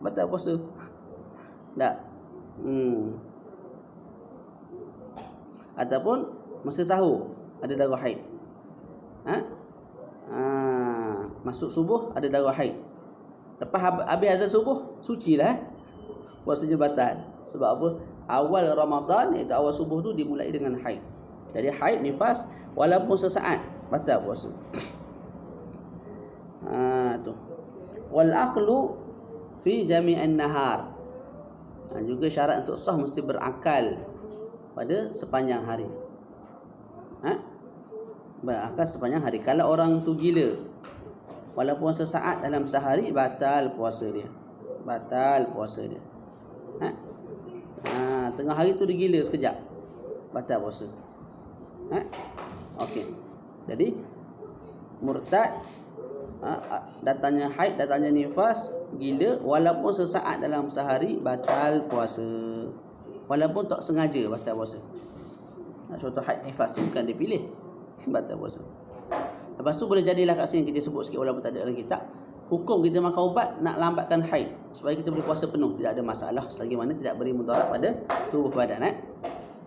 batal puasa. Tak. Ataupun masa sahur ada darah haid. Masuk subuh ada darah haid. Lepas habis azan subuh, suci lah. Puasanya batal. Sebab apa? Awal Ramadan, iaitu awal subuh tu dimulai dengan haid. Jadi haid, nifas, walaupun sesaat, batal puasa. Tu. Wal aqlu fi jami'an nahar. Juga syarat untuk sah mesti berakal pada sepanjang hari. Berakal sepanjang hari. Kalau orang tu gila, walaupun sesaat dalam sehari, batal puasa dia. Batal puasa dia. Tengah hari tu dia gila sekejap, batal puasa. Okey. Jadi murtad, datangnya haid, datangnya nifas, gila, walaupun sesaat dalam sehari, batal puasa. Walaupun tak sengaja, batal puasa. Contoh haid, nifas tu bukan dia pilih, batal puasa. Lepas tu boleh jadilah kat sini kita sebut sikit, walaupun tak ada dalam kitab, hukum kita makan ubat nak lambatkan haid supaya kita boleh puasa penuh, tidak ada masalah selagi mana tidak beri mudarat pada tubuh badan.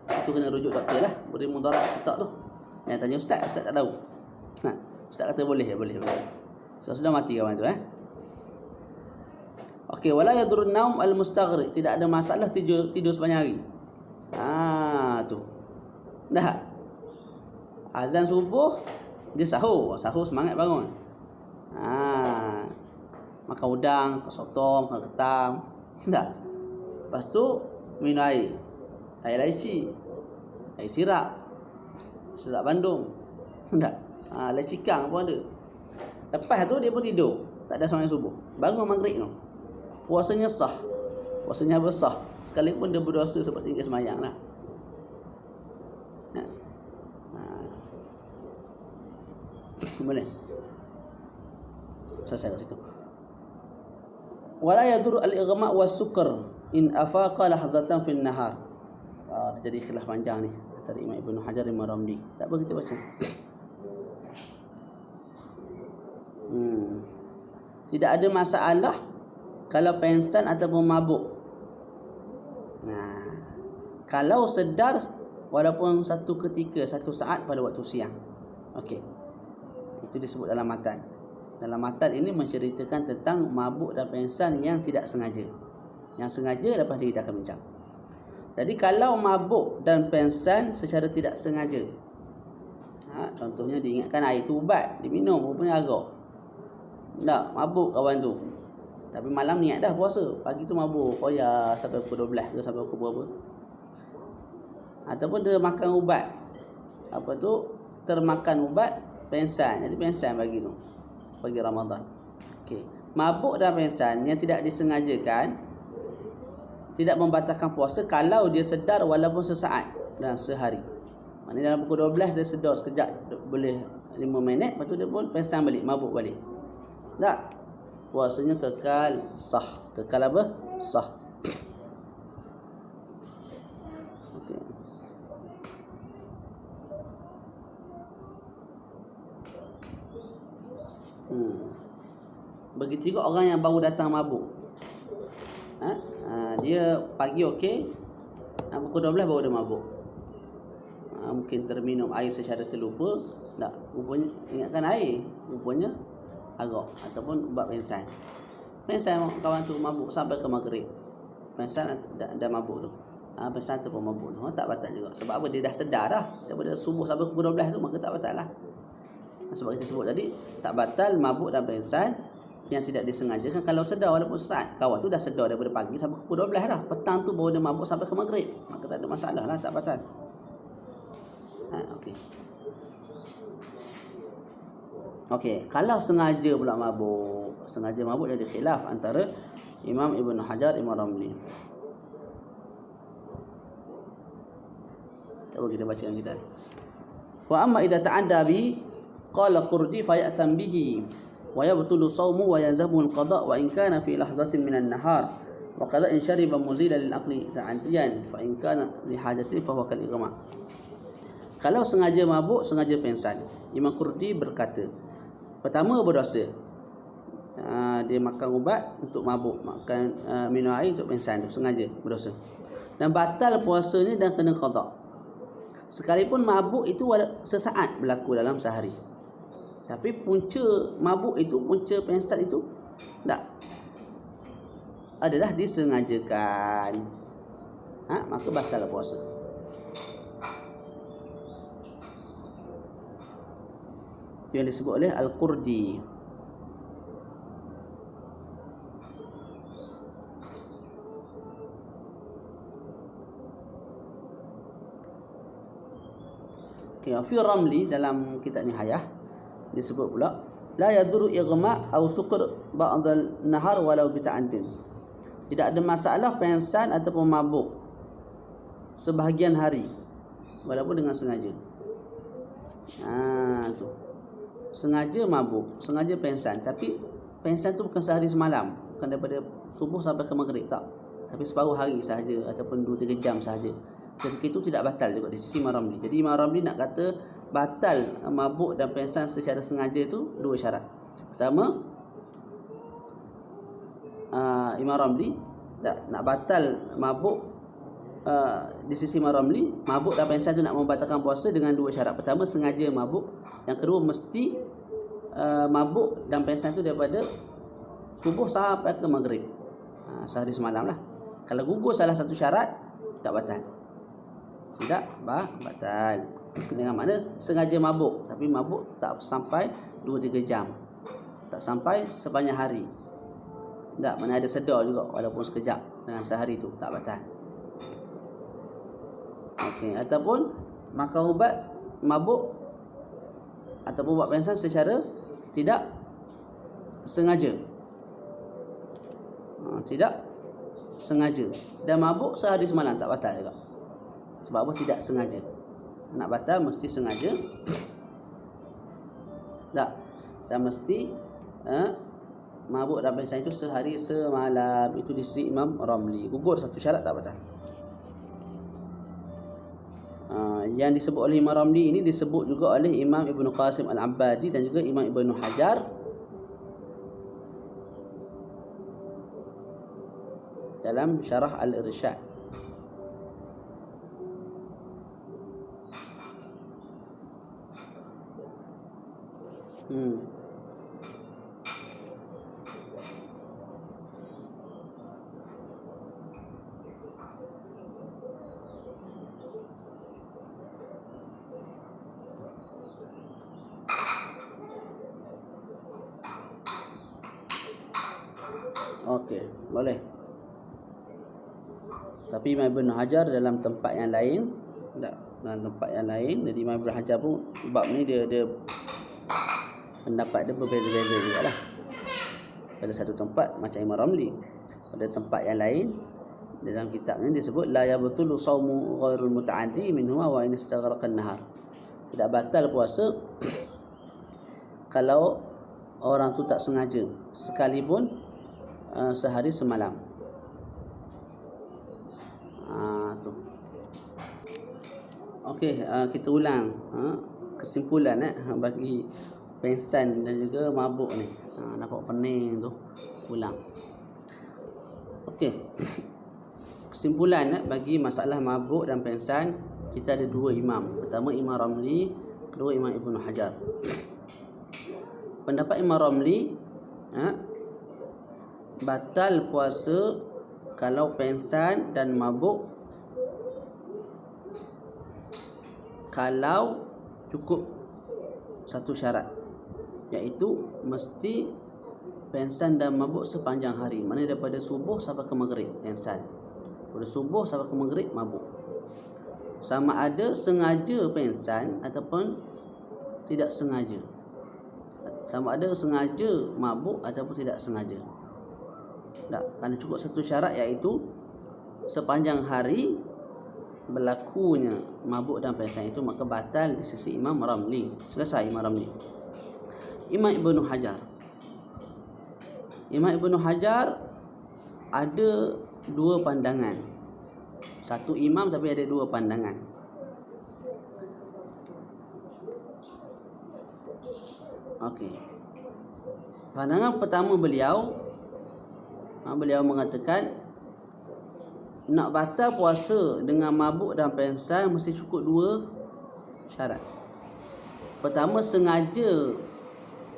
Itu kena rujuk doktor lah, beri mudarat tak tu. Yang tanya ustaz tak tahu. Ustaz kata boleh. So, sudah mati kawan tu. Okey, wala yadurun naum al-mustaghriq, tidak ada masalah tidur sepanjang hari. Tu. Dah. Azan subuh, dia sahur semangat bangun. Makan udang, makan sotong, makan ketam. Tak. Lepas tu minum air laici, air sirap Bandung. Tak. Laici kang pun ada. Lepas tu dia pun tidur, tak ada sembahyang subuh. Bangun maghrib tu, puasanya sah. Puasanya bersah, sekalipun dia berdosa seperti dia sembahyang lah. Boleh. Selesai kat situ. Wala yadur al-ighma' was-sukr in afaqa lahzatan fil nahar. Jadi khilaf panjang ni antara Imam Ibnu Hajar dan Imam Ramli. Tak apa kita baca. Tidak ada masalah kalau pengsan ataupun mabuk. Kalau sedar walaupun satu ketika, satu saat pada waktu siang. Okey. Itu disebut dalam matan. Dalam matan ini menceritakan tentang mabuk dan pengsan yang tidak sengaja. Yang sengaja lepas ni kita akan bincang. Jadi kalau mabuk dan pengsan secara tidak sengaja, contohnya diingatkan air tu ubat, diminum rupanya agak. Tak, mabuk kawan tu. Tapi malam niat dah puasa, pagi tu mabuk, sampai pukul 12 ke sampai pukul berapa. Ataupun dia makan ubat, termakan ubat, pengsan. Jadi pengsan pagi tu, pagi Ramadan. Okey. Mabuk dan pengsan yang tidak disengajakan tidak membatalkan puasa kalau dia sedar walaupun sesaat dan sehari. Maknanya dalam pukul 12 dia sedar sekejap, boleh 5 minit, lepas tu dia pun pengsan balik, mabuk balik. Tak. Puasanya kekal sah. Kekal apa? Sah. Okey. Begitu juga orang yang baru datang mabuk. Dia pagi okey, pukul 12 baru dia mabuk. Mungkin terminum air secara terlupa. Tak, rupanya ingatkan air, rupanya agak ataupun ubat pengsan. Pengsan kawan tu mabuk sampai ke maghrib. Pengsan dah mabuk tu. Pengsan tu pun mabuk tu. Tak batal juga. Sebab apa? Dia dah sedar dah. Daripada subuh sampai pukul 12 tu, maka tak batal lah. Sebab kita sebut tadi, tak batal mabuk dan pengsan yang tidak disengaja kan, kalau sedar walaupun sesaat, kawan tu dah sedar daripada pagi sampai pukul 12 dah, petang tu baru dia mabuk sampai ke maghrib, maka tak ada masalah lah, tak batal. Okey. Okey, kalau sengaja pula mabuk, sengaja mabuk jadi khilaf antara Imam Ibn Hajar, Imam Ramli. Coba kita bacakan kita. Wa amma idza ta'adda bi qala Qurdi fa ya'tham bihi wa yabtulu sawmu wa yazamu al-qada' wa in kana fi lahzatin min an-nahar wa qada in shariba muzila lil aqli ta'addiyan fa in kana li hajati fa huwa kal ighma. Kalau sengaja mabuk, sengaja pengsan, Imam Qurdi berkata, pertama berdosa. Dia makan ubat untuk mabuk, makan minum air untuk pengsan tu, sengaja berdosa. Dan batal puasanya dan kena qada. Sekalipun mabuk itu sesaat berlaku dalam sehari, tapi punca mabuk itu, punca pengsan itu tak adalah disengajakan, maka batal puasa. Itu yang disebut oleh Al-Qurdi. Fi Ramli dalam kitab Nihayah disebut pula la yadurru ighma aw sukr ba'd al-nahar walau bi ta'addin. Tidak ada masalah pengsan ataupun mabuk sebahagian hari walaupun dengan sengaja. Tu. Sengaja mabuk, sengaja pengsan, tapi pengsan tu bukan sehari semalam, bukan daripada subuh sampai ke maghrib, tak. Tapi separuh hari sahaja ataupun 2-3 jam sahaja. Ketika itu tidak batal juga di sisi Imam Ramli. Jadi Imam Ramli nak kata batal mabuk dan pengsan secara sengaja itu dua syarat. Pertama, Imam Ramli nak batal mabuk di sisi Imam Ramli, mabuk dan pengsan itu nak membatalkan puasa dengan dua syarat. Pertama, sengaja mabuk. Yang kedua, mesti mabuk dan pengsan itu daripada subuh sampai ke maghrib, sehari semalam lah. Kalau gugur salah satu syarat, tak batal. Tidak batal. Dengan mana sengaja mabuk, tapi mabuk tak sampai 2-3 jam, tak sampai sepanjang hari, tak, mana ada sedar juga walaupun sekejap dengan sehari tu, tak batal. Okey, ataupun makan ubat mabuk ataupun ubat pengsan secara tidak sengaja, tidak sengaja, dan mabuk sehari semalam, tak batal juga. Sebab apa? Tidak sengaja. Nak batal mesti sengaja, tak, dan mesti mabuk dan pengsan itu sehari semalam. Itu di sisi Imam Ramli. Gugur satu syarat, tak batal. Yang disebut oleh Imam Ramli ini disebut juga oleh Imam Ibn Qasim Al-Abbadi dan juga Imam Ibn Hajar dalam Syarah Al-Irsyad. Okey, boleh. Tapi Imam Ibn Hajar dalam tempat yang lain, tak, dalam tempat yang lain, jadi Imam Ibn Hajar pun bab ni dia pendapat dia berbeza-beza juga lah. Pada satu tempat macam Imam Ramli, pada tempat yang lain dalam kitab ni disebut la yabtulu shaumu ghairul muta'addi minhu wa in istaghraqa an-nahar. Tidak batal puasa kalau orang tu tak sengaja, sekalipun sehari semalam. Tu. Okey, kita ulang kesimpulan bagi pengsan dan juga mabuk ni. Nampak pening tu. Ulang. Okey. Kesimpulan bagi masalah mabuk dan pengsan, kita ada dua imam. Pertama Imam Ramli, kedua Imam Ibn Hajar. Pendapat Imam Ramli, batal puasa kalau pengsan dan mabuk kalau cukup satu syarat, iaitu mesti pensan dan mabuk sepanjang hari. Mana daripada subuh sampai ke maghrib pensan. Daripada subuh sampai ke maghrib mabuk. Sama ada sengaja pensan ataupun tidak sengaja. Sama ada sengaja mabuk ataupun tidak sengaja. Tak, kerana cukup satu syarat, iaitu sepanjang hari berlakunya mabuk dan pensan itu, maka batal di sisi Imam Ramli. Selesai Imam Ramli. Imam Ibnu Hajar. Imam Ibnu Hajar ada dua pandangan. Satu imam tapi ada dua pandangan. Okey. Pandangan pertama beliau mengatakan nak batal puasa dengan mabuk dan pensan mesti cukup dua syarat. Pertama, sengaja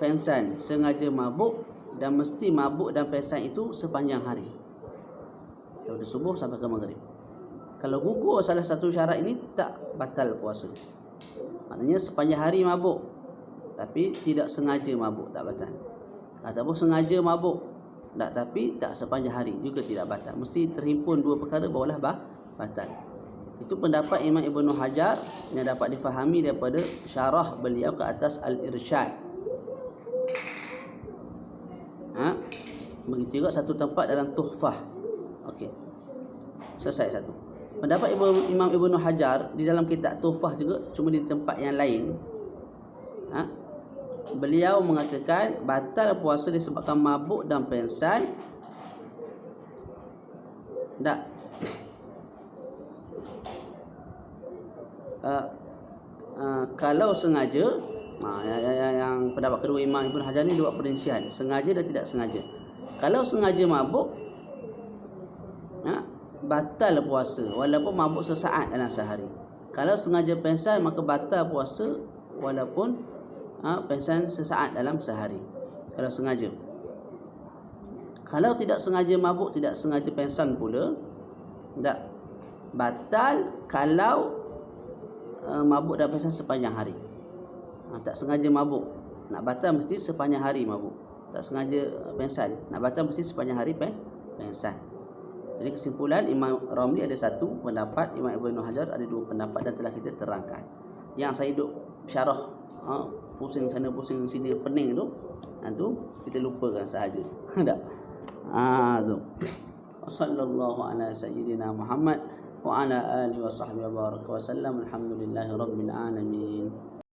pensan, sengaja mabuk, dan mesti mabuk dan pensan itu sepanjang hari, dari subuh sampai ke maghrib. Kalau gugur salah satu syarat ini, tak batal puasa. Maknanya sepanjang hari mabuk tapi tidak sengaja mabuk, tak batal. Ataupun sengaja mabuk tapi tak sepanjang hari, juga tidak batal. Mesti terhimpun dua perkara barulah batal. Itu pendapat Imam Ibnu Hajar yang dapat difahami daripada syarah beliau ke atas Al-Irsyad. Begitu juga satu tempat dalam Tuhfah. Okey. Selesai satu. Pendapat Imam Ibnu Hajar di dalam kitab Tuhfah juga, cuma di tempat yang lain. Beliau mengatakan batal puasa disebabkan mabuk dan pensan. Tak. Kalau sengaja, yang pendapat kedua Imam Ibnu Hajar ni buat perincian, sengaja dan tidak sengaja. Kalau sengaja mabuk, batal puasa walaupun mabuk sesaat dalam sehari. Kalau sengaja pensan, maka batal puasa walaupun pensan sesaat dalam sehari. Kalau sengaja. Kalau tidak sengaja mabuk, tidak sengaja pensan pula, tak batal kalau mabuk dan pensan sepanjang hari. Tak sengaja mabuk, nak batal mesti sepanjang hari mabuk. Tak sengaja pensan, nak batal mesti sepanjang hari pensan. Jadi kesimpulan, Imam Ramli ada satu pendapat, Imam Ibnu Hajar ada dua pendapat, dan telah kita terangkan. Yang saya duk syarah pusing sana pusing sini pening tu, kita lupakan sahaja. Tak. Tu. Sallallahu ala sayyidina Muhammad wa ala alihi wa sahbihi wa baraka wa sallam. Alhamdulillahirabbil alamin.